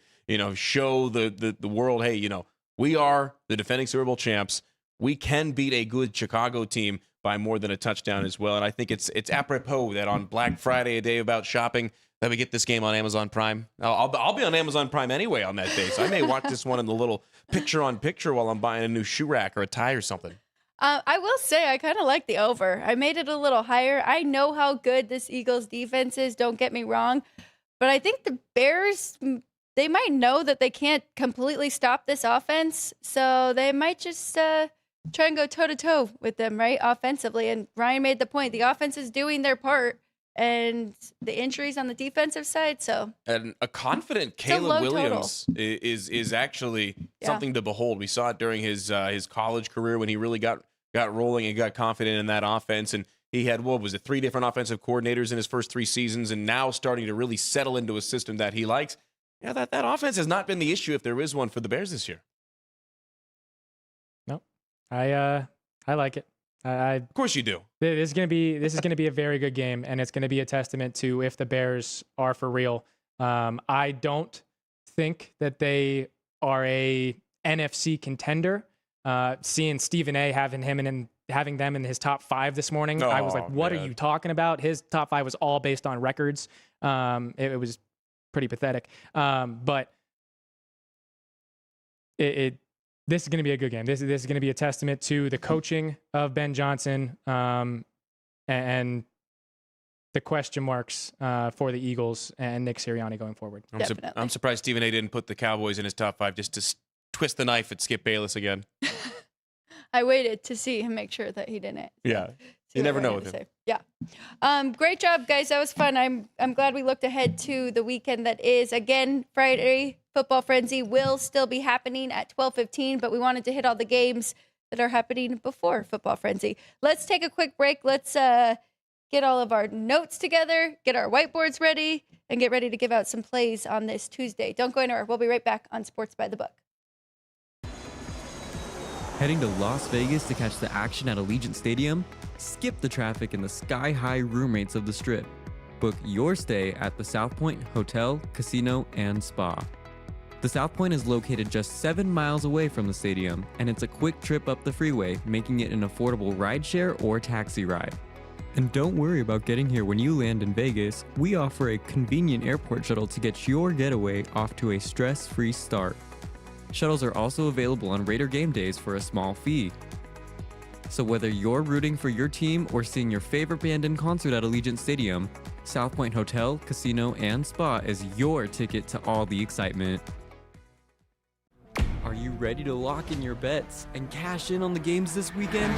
show the world, hey, we are the defending Super Bowl champs. We can beat a good Chicago team by more than a touchdown as well. And I think it's apropos that on Black Friday, a day about shopping, that we get this game on Amazon Prime. I'll be on Amazon Prime anyway on that day, so I may watch this one in the little picture-on-picture while I'm buying a new shoe rack or a tie or something. I will say I kind of like the over. I made it a little higher. I know how good this Eagles defense is, don't get me wrong. But I think the Bears, they might know that they can't completely stop this offense. So they might just try and go toe-to-toe with them, right, offensively. And Ryan made the point. The offense is doing their part. And the injuries on the defensive side, so. And a confident Caleb Williams is actually something to behold. We saw it during his college career when he really got rolling and got confident in that offense. And he had, 3 different offensive coordinators in his first 3 seasons, and now starting to really settle into a system that he likes. Yeah, that offense has not been the issue if there is one for the Bears this year. No, I like it. Of course you do. This is gonna be a very good game, and it's gonna be a testament to if the Bears are for real. I don't think that they are a NFC contender. Seeing Stephen A. having them in his top 5 this morning, I was like, "What are you talking about?" His top 5 was all based on records. It was pretty pathetic. But this is going to be a good game. This is going to be a testament to the coaching of Ben Johnson and the question marks for the Eagles and Nick Sirianni going forward. I'm surprised Stephen A. didn't put the Cowboys in his top 5 just to twist the knife at Skip Bayless again. I waited to see him make sure that he didn't. Yeah. You never know with him. Yeah. Great job, guys. That was fun. I'm glad we looked ahead to the weekend that is. Again, Friday Football Frenzy will still be happening at 12:15, but we wanted to hit all the games that are happening before Football Frenzy. Let's take a quick break. Let's get all of our notes together, get our whiteboards ready, and get ready to give out some plays on this Tuesday. Don't go anywhere. We'll be right back on Sports by the Book. Heading to Las Vegas to catch the action at Allegiant Stadium? Skip the traffic and the sky-high room rates of the Strip. Book your stay at the South Point Hotel, Casino, and Spa. The South Point is located just 7 miles away from the stadium, and it's a quick trip up the freeway, making it an affordable rideshare or taxi ride. And don't worry about getting here when you land in Vegas. We offer a convenient airport shuttle to get your getaway off to a stress-free start. Shuttles are also available on Raider game days for a small fee. So whether you're rooting for your team or seeing your favorite band in concert at Allegiant Stadium, South Point Hotel, Casino, and Spa is your ticket to all the excitement. Are you ready to lock in your bets and cash in on the games this weekend?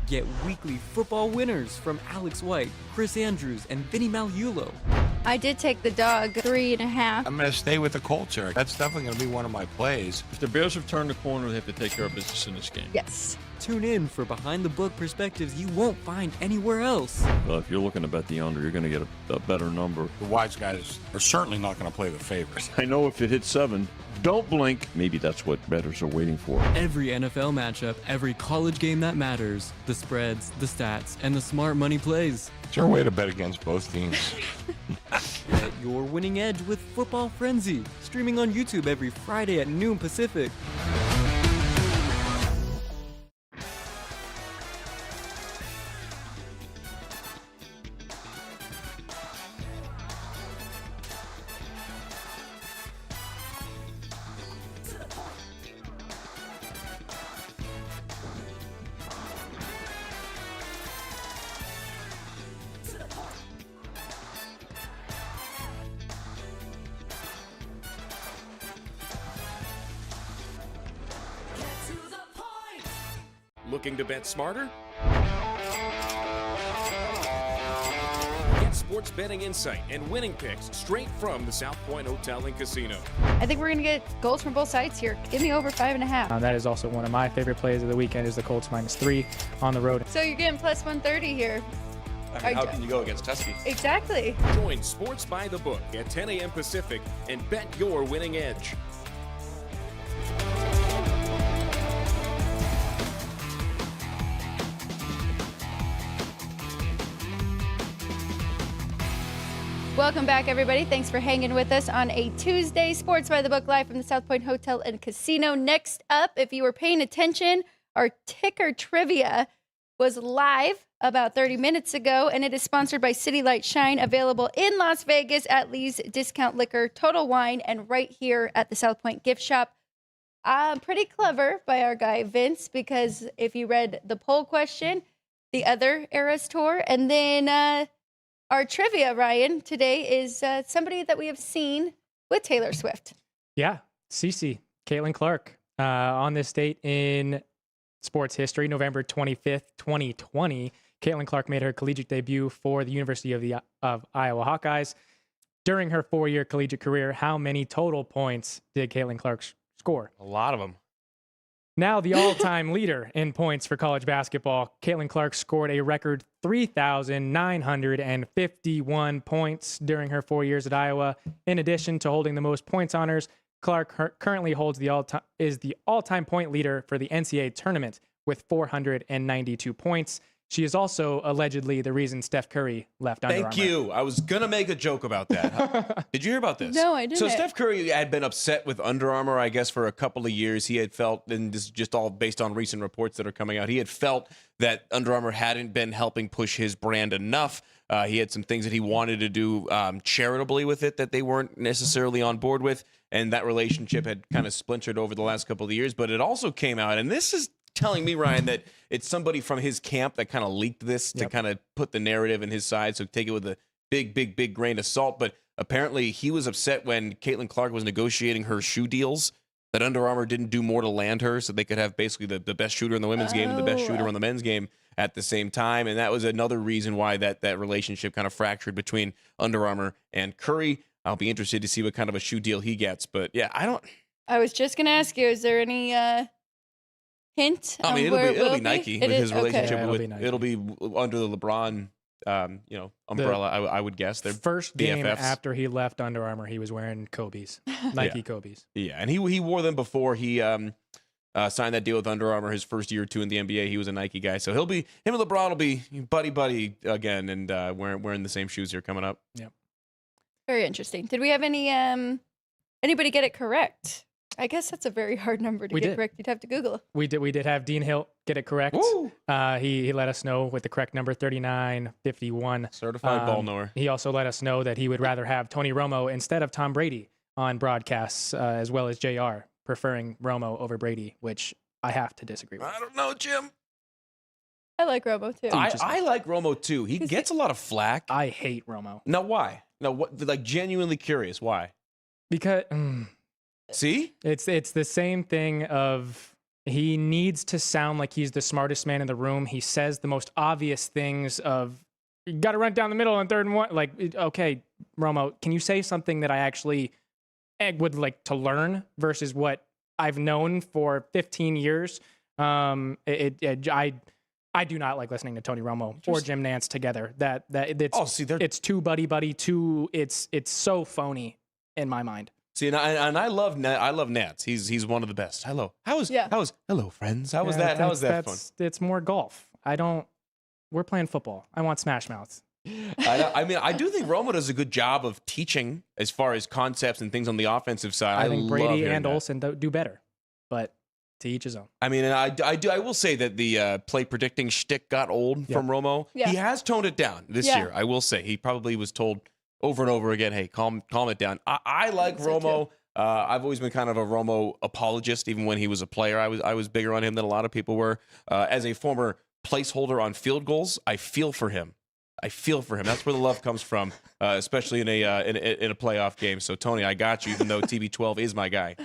Get weekly football winners from Alex White, Chris Andrews, and Vinny Malulo. I did take the dog 3.5. I'm going to stay with the Colts, Eric. That's definitely going to be one of my plays. If the Bears have turned the corner, they have to take care of business in this game. Yes. Tune in for behind-the-book perspectives you won't find anywhere else. Well, if you're looking to bet the under, you're going to get a better number. The wise guys are certainly not going to play the favorites. I know if it hits 7, don't blink. Maybe that's what bettors are waiting for. Every NFL matchup, every college game that matters, the spreads, the stats, and the smart money plays. It's your way to bet against both teams. Get your winning edge with Football Frenzy, streaming on YouTube every Friday at noon Pacific. Looking to bet smarter? Get sports betting insight and winning picks straight from the South Point Hotel and Casino. I think we're going to get goals from both sides here. Give me over 5.5. That is also one of my favorite plays of the weekend is the Colts -3 on the road. So you're getting plus 130 here. I mean, how can you go against Tusky? Exactly. Join Sports by the Book at 10 a.m. Pacific and bet your winning edge. Welcome back, everybody. Thanks for hanging with us on a Tuesday. Sports by the Book live from the South Point Hotel and Casino. Next up, if you were paying attention, our ticker trivia was live about 30 minutes ago, and it is sponsored by City Light Shine, available in Las Vegas at Lee's Discount Liquor, Total Wine, and right here at the South Point Gift Shop. Pretty clever by our guy Vince, because if you read the poll question, the other Eras Tour, and then our trivia, Ryan, today is somebody that we have seen with Taylor Swift. Yeah, Cece, Caitlin Clark, on this date in sports history, November 25th, 2020. Caitlin Clark made her collegiate debut for the University of Iowa Hawkeyes. During her 4-year collegiate career, how many total points did Caitlin Clark score? A lot of them. Now the all-time leader in points for college basketball, Caitlin Clark scored a record 3,951 points during her 4 years at Iowa. In addition to holding the most points honors, Clark currently holds the all-time point leader for the NCAA tournament with 492 points. She is also allegedly the reason Steph Curry left Under Armour. Thank you. I was going to make a joke about that. Did you hear about this? No, I didn't. So Steph Curry had been upset with Under Armour, I guess, for a couple of years. He had felt, and this is just all based on recent reports that are coming out, he had felt that Under Armour hadn't been helping push his brand enough. He had some things that he wanted to do charitably with it that they weren't necessarily on board with, and that relationship had kind of splintered over the last couple of years. But it also came out, and this is telling me, Ryan, that it's somebody from his camp that kind of leaked this to kind of put the narrative in his side. So take it with a big grain of salt. But apparently he was upset when Caitlin Clark was negotiating her shoe deals that Under Armour didn't do more to land her so they could have basically the best shooter in the women's game and the best shooter on the men's game at the same time. And that was another reason why that relationship kind of fractured between Under Armour and Curry. I'll be interested to see what kind of a shoe deal he gets. But yeah, I was just going to ask you, is there any hint? I mean, it'll be Nike with his relationship. Okay. Yeah, it'll be under the LeBron, umbrella. I would guess. Their first game BFFs. after he left Under Armour, he was wearing Kobe's, Nike Kobe's. Yeah, and he wore them before he signed that deal with Under Armour. His first year or two in the NBA, he was a Nike guy. So him and LeBron will be buddy again, and wearing the same shoes here coming up. Yep. Very interesting. Did we have anybody get it correct? I guess that's a very hard number to get correct. You'd have to Google. We did have Dean Hilt get it correct. He let us know with the correct number, 3951. Certified ball knower. He also let us know that he would rather have Tony Romo instead of Tom Brady on broadcasts, as well as JR, preferring Romo over Brady, which I have to disagree with. I don't know, Jim. I like Romo too. I like Romo too. He gets a lot of flack. I hate Romo. Now, why? No, what? Like, genuinely curious. Why? Because see, it's the same thing of he needs to sound like he's the smartest man in the room. He says the most obvious things of, you got to run down the middle on 3rd and 1. Like, okay, Romo, can you say something that I actually would like to learn versus what I've known for 15 years? I do not like listening to Tony Romo or Jim Nantz together. It's too buddy, too. It's so phony in my mind. See, and I love Nats. He's one of the best. Hello, hello friends. How was that? How was that fun? It's more golf. We're playing football. I want Smash Mouths. I mean, I do think Romo does a good job of teaching as far as concepts and things on the offensive side. I think Brady and Olsen do better, but to each his own. I mean, and I will say that the play predicting shtick got old from Romo. Yeah. He has toned it down this year. I will say he probably was told over and over again, hey, calm it down. I like Romo. I've always been kind of a Romo apologist, even when he was a player. I was bigger on him than a lot of people were. As a former placeholder on field goals, I feel for him. That's where the love comes from, especially in a playoff game. So Tony, I got you, even though TB12 is my guy.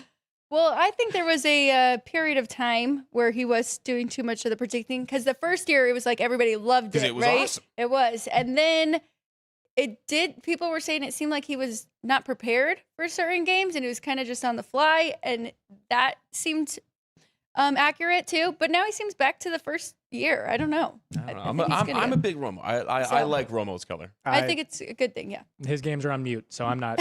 Well, I think there was a period of time where he was doing too much of the predicting, because the first year it was like everybody loved it, it was right? awesome. It was, and then people were saying it seemed like he was not prepared for certain games, and it was kind of just on the fly, and that seemed accurate too. But now he seems back to the first year. I don't know. I'm a big Romo. I like Romo's color. I think it's a good thing. Yeah. His games are on mute, so I'm not.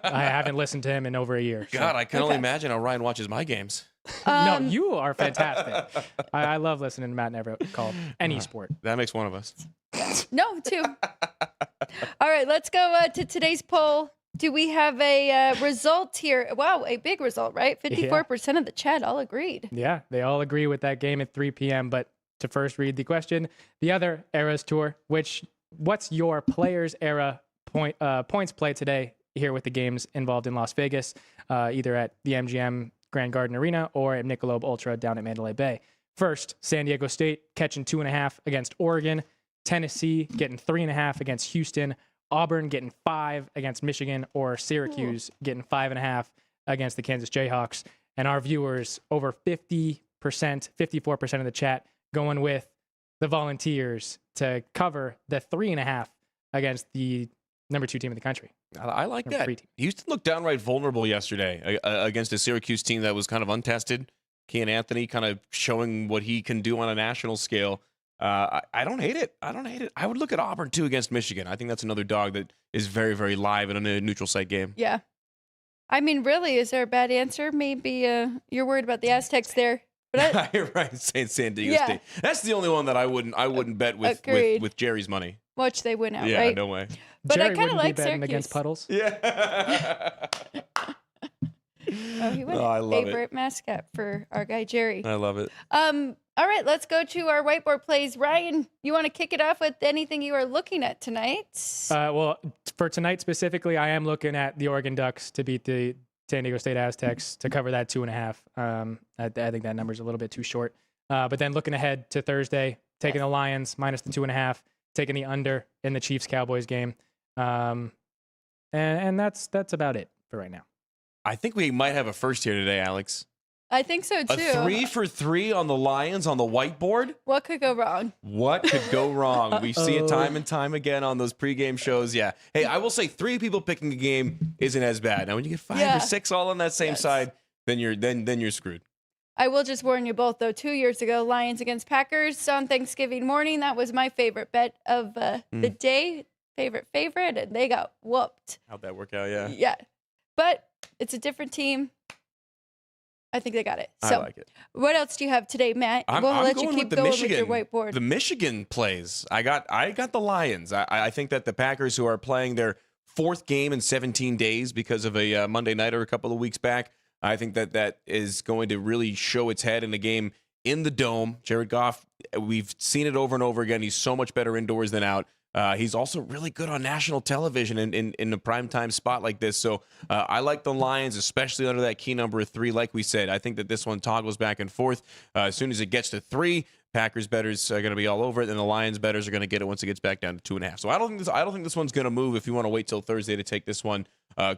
I haven't listened to him in over a year. God, so. I can only imagine how Ryan watches my games. No, you are fantastic. I love listening to Matt and Everett call any sport. That makes one of us. No, two. All right, let's go to today's poll. Do we have a result here? Wow, a big result, right? 54% of the chat all agreed. Yeah, they all agree with that game at 3 p.m. But to first read the question, the other Eras Tour, what's your Players Era points play today here with the games involved in Las Vegas, either at the MGM Grand Garden Arena or at Michelob Ultra down at Mandalay Bay. First, San Diego State catching 2.5 against Oregon. Tennessee getting 3.5 against Houston. Auburn getting 5 against Michigan, or Syracuse getting 5.5 against the Kansas Jayhawks. And our viewers, over 50%, 54% of the chat, going with the Volunteers to cover the 3.5 against the number 2 team in the country. I like Number that. 3 team. Houston looked downright vulnerable yesterday against a Syracuse team that was kind of untested. Kean Anthony kind of showing what he can do on a national scale. I don't hate it. I would look at Auburn, too, against Michigan. I think that's another dog that is very, very live in a neutral site game. Yeah. I mean, really, is there a bad answer? Maybe you're worried about the Aztecs there. But You're right, saying San Diego Yeah. State. That's the only one that I wouldn't bet with Jerry's money. watch they win out, Yeah, right? no way. But Jerry I kind of wouldn't be like betting Syracuse. against puddles. Yeah. Oh, he went Oh, I love favorite mascot for our guy Jerry. I love it. All right, let's go to our whiteboard plays. Ryan, you want to kick it off with anything you are looking at tonight? Well, for tonight specifically, I am looking at the Oregon Ducks to beat the San Diego State Aztecs to cover that 2.5. I think that number's a little bit too short. But then looking ahead to Thursday, taking the Lions minus the 2.5, taking the under in the Chiefs-Cowboys game. And that's about it for right now. I think we might have a first here today, Alex. I think so too. A 3 for 3 on the Lions on the whiteboard. What could go wrong? What could go wrong? We see it time and time again on those pregame shows. Yeah. Hey, I will say 3 people picking a game isn't as bad. Now, when you get 5 or 6 all on that same side, then you're screwed. I will just warn you both, though. 2 years ago, Lions against Packers on Thanksgiving morning. That was my favorite bet of the day. Favorite, and they got whooped. How'd that work out? Yeah. Yeah. But it's a different team. I think they got it. So, I like it. What else do you have today, Matt? I'm let going you keep with the going Michigan, with your whiteboard. The Michigan plays. I got the Lions. I think that the Packers, who are playing their 4th game in 17 days because of a Monday nighter a couple of weeks back, I think that is going to really show its head in a game in the Dome. Jared Goff, we've seen it over and over again. He's so much better indoors than out. He's also really good on national television in a primetime spot like this. So I like the Lions, especially under that key number of 3. Like we said, I think that this one toggles back and forth. As soon as it gets to 3, Packers bettors are going to be all over it, and the Lions bettors are going to get it once it gets back down to 2.5. So I don't think this one's going to move. If you want to wait till Thursday to take this one,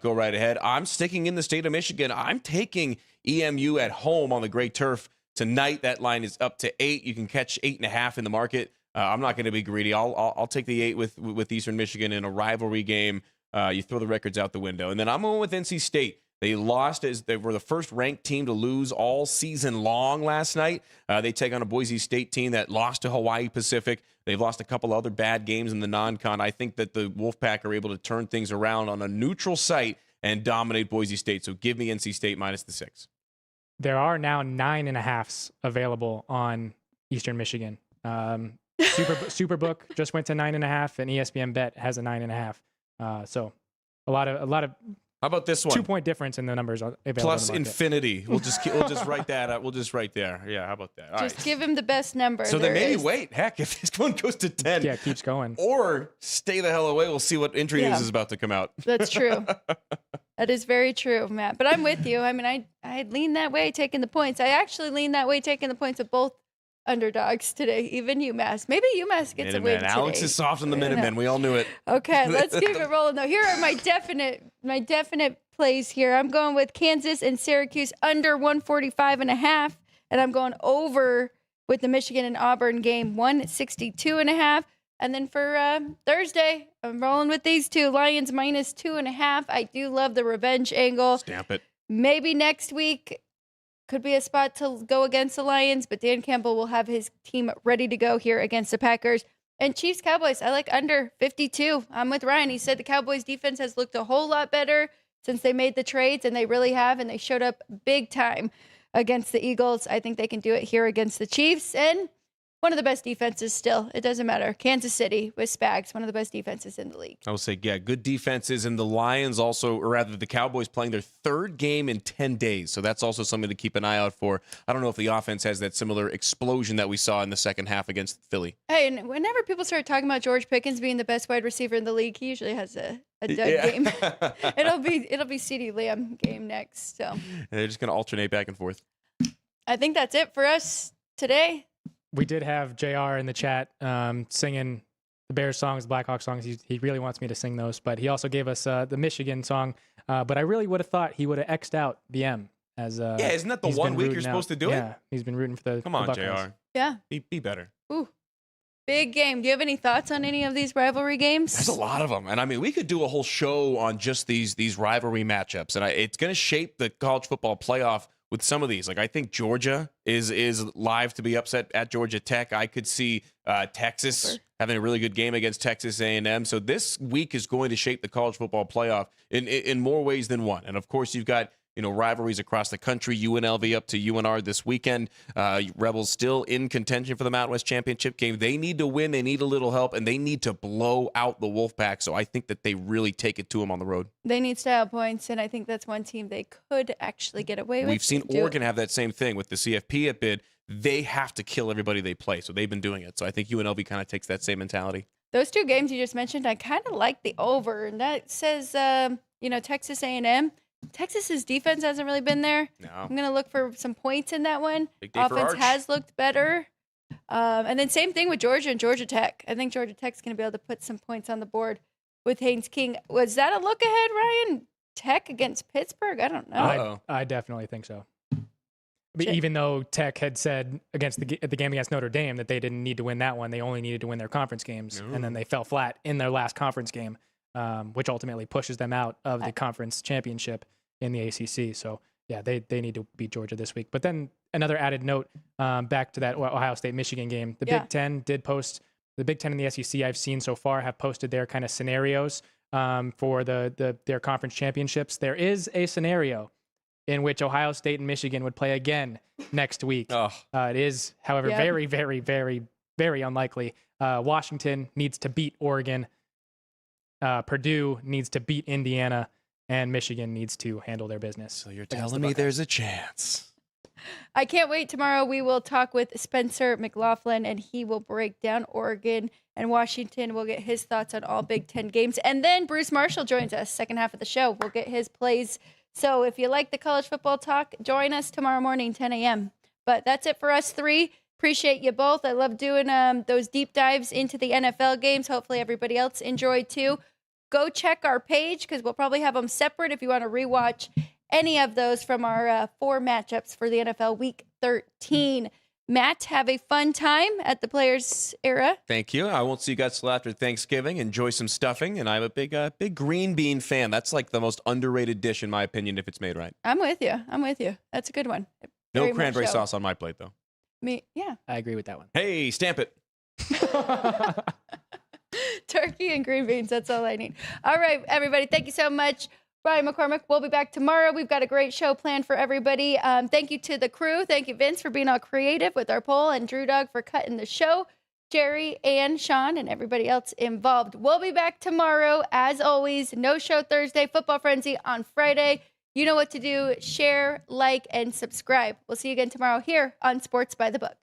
go right ahead. I'm sticking in the state of Michigan. I'm taking EMU at home on the Great Turf tonight. That line is up to 8. You can catch 8.5 in the market. I'm not going to be greedy. I'll take the 8 with Eastern Michigan in a rivalry game. You throw the records out the window. And then I'm going with NC State. They lost as they were the first ranked team to lose all season long last night. They take on a Boise State team that lost to Hawaii Pacific. They've lost a couple other bad games in the non-con. I think that the Wolfpack are able to turn things around on a neutral site and dominate Boise State. So give me NC State minus the 6. There are now 9.5s available on Eastern Michigan. Superbook just went to 9.5, and ESPN Bet has a 9.5. So a lot of How about this one? 2-point difference in the numbers available. Plus in the market. infinity. We'll just write that up. We'll just write there. Yeah, how about that? All Just right. give him the best number. So there then maybe is. wait. Heck, if this one goes to 10, Yeah, it keeps going. or stay the hell away. We'll see what entry news is about to come out. That's true. That is very true, Matt. But I'm with you. I mean, I lean that way taking the points. I actually lean that way taking the points of both underdogs today, even UMass. Maybe UMass gets a win today. Alex is soft on the Minutemen. We all knew it. Okay, let's keep it rolling though. Here are my definite plays here. I'm going with Kansas and Syracuse under 145.5, and I'm going over with the Michigan and Auburn game 162.5. And then for Thursday, I'm rolling with these two. Lions minus 2.5. I do love the revenge angle. Stamp it. Maybe next week could be a spot to go against the Lions, but Dan Campbell will have his team ready to go here against the Packers. And Chiefs Cowboys, I like under 52. I'm with Ryan. He said the Cowboys defense has looked a whole lot better since they made the trades, and they really have, and they showed up big time against the Eagles. I think they can do it here against the Chiefs. And one of the best defenses still. It doesn't matter. Kansas City with Spags, one of the best defenses in the league. I will say, yeah, good defenses. And the Lions also, or rather the Cowboys, playing their third game in 10 days. So that's also something to keep an eye out for. I don't know if the offense has that similar explosion that we saw in the second half against Philly. Hey, and whenever people start talking about George Pickens being the best wide receiver in the league, he usually has a dud game. it'll be CeeDee Lamb game next. So And they're just going to alternate back and forth. I think that's it for us today. We did have JR in the chat singing the Bears songs, the Blackhawks songs. He really wants me to sing those, but he also gave us the Michigan song. But I really would have thought he would have X'd out the M. As yeah, isn't that the 1 week you're supposed to do it? Yeah, he's been rooting for the Come on, Buckeyes. JR. Yeah. Be better. Ooh. Big game. Do you have any thoughts on any of these rivalry games? There's a lot of them. And I mean, we could do a whole show on just these rivalry matchups. And it's going to shape the college football playoff with some of these. Like, I think Georgia is live to be upset at Georgia Tech. I could see Texas having a really good game against Texas A&M. So this week is going to shape the college football playoff in more ways than one. And, of course, you've got rivalries across the country. UNLV up to UNR this weekend. Rebels still in contention for the Mountain West Championship game. They need to win. They need a little help, and they need to blow out the Wolfpack. So I think that they really take it to them on the road. They need style points, and I think that's one team they could actually get away with. We've seen Oregon have that same thing with the CFP at bid. They have to kill everybody they play, so they've been doing it. So I think UNLV kind of takes that same mentality. Those two games you just mentioned, I kind of like the over, and that says, Texas A&M. Texas's defense hasn't really been there. No. I'm going to look for some points in that one. Big day for Offense Arch. has looked better. And then same thing with Georgia and Georgia Tech. I think Georgia Tech's going to be able to put some points on the board with Haynes King. Was that a look ahead, Ryan? Tech against Pittsburgh? I don't know. I definitely think so. But even though Tech had said against the game against Notre Dame that they didn't need to win that one, they only needed to win their conference games, and then they fell flat in their last conference game, which ultimately pushes them out of the conference championship in the ACC. So, yeah, they need to beat Georgia this week. But then another added note, back to that Ohio State-Michigan game, the Big Ten did post, the Big Ten and the SEC I've seen so far have posted their kind of scenarios for their conference championships. There is a scenario in which Ohio State and Michigan would play again next week. It is, however, very, very, very, very unlikely. Washington needs to beat Oregon. Purdue needs to beat Indiana. And Michigan needs to handle their business. So you're telling me there's a chance. I can't wait. Tomorrow we will talk with Spencer McLaughlin, and he will break down Oregon and Washington. We'll get his thoughts on all Big Ten games. And then Bruce Marshall joins us, second half of the show. We'll get his plays. So if you like the college football talk, join us tomorrow morning, 10 a.m. But that's it for us three. Appreciate you both. I love doing those deep dives into the NFL games. Hopefully everybody else enjoyed too. Go check our page because we'll probably have them separate if you want to rewatch any of those from our 4 matchups for the NFL Week 13. Matt, have a fun time at the Players Era. Thank you. I won't see you guys till after Thanksgiving. Enjoy some stuffing, and I'm a big green bean fan. That's like the most underrated dish, in my opinion, if it's made right. I'm with you. That's a good one. No cranberry sauce on my plate, though. Yeah. I agree with that one. Hey, stamp it. Turkey and green beans. That's all I need. All right, everybody. Thank you so much. Brian McCormick. We'll be back tomorrow. We've got a great show planned for everybody. Thank you to the crew. Thank you, Vince, for being all creative with our poll, and Drew Dog for cutting the show. Jerry and Sean and everybody else involved. We'll be back tomorrow. As always, no show Thursday, Football Frenzy on Friday. You know what to do. Share, like, and subscribe. We'll see you again tomorrow here on Sports by the Book.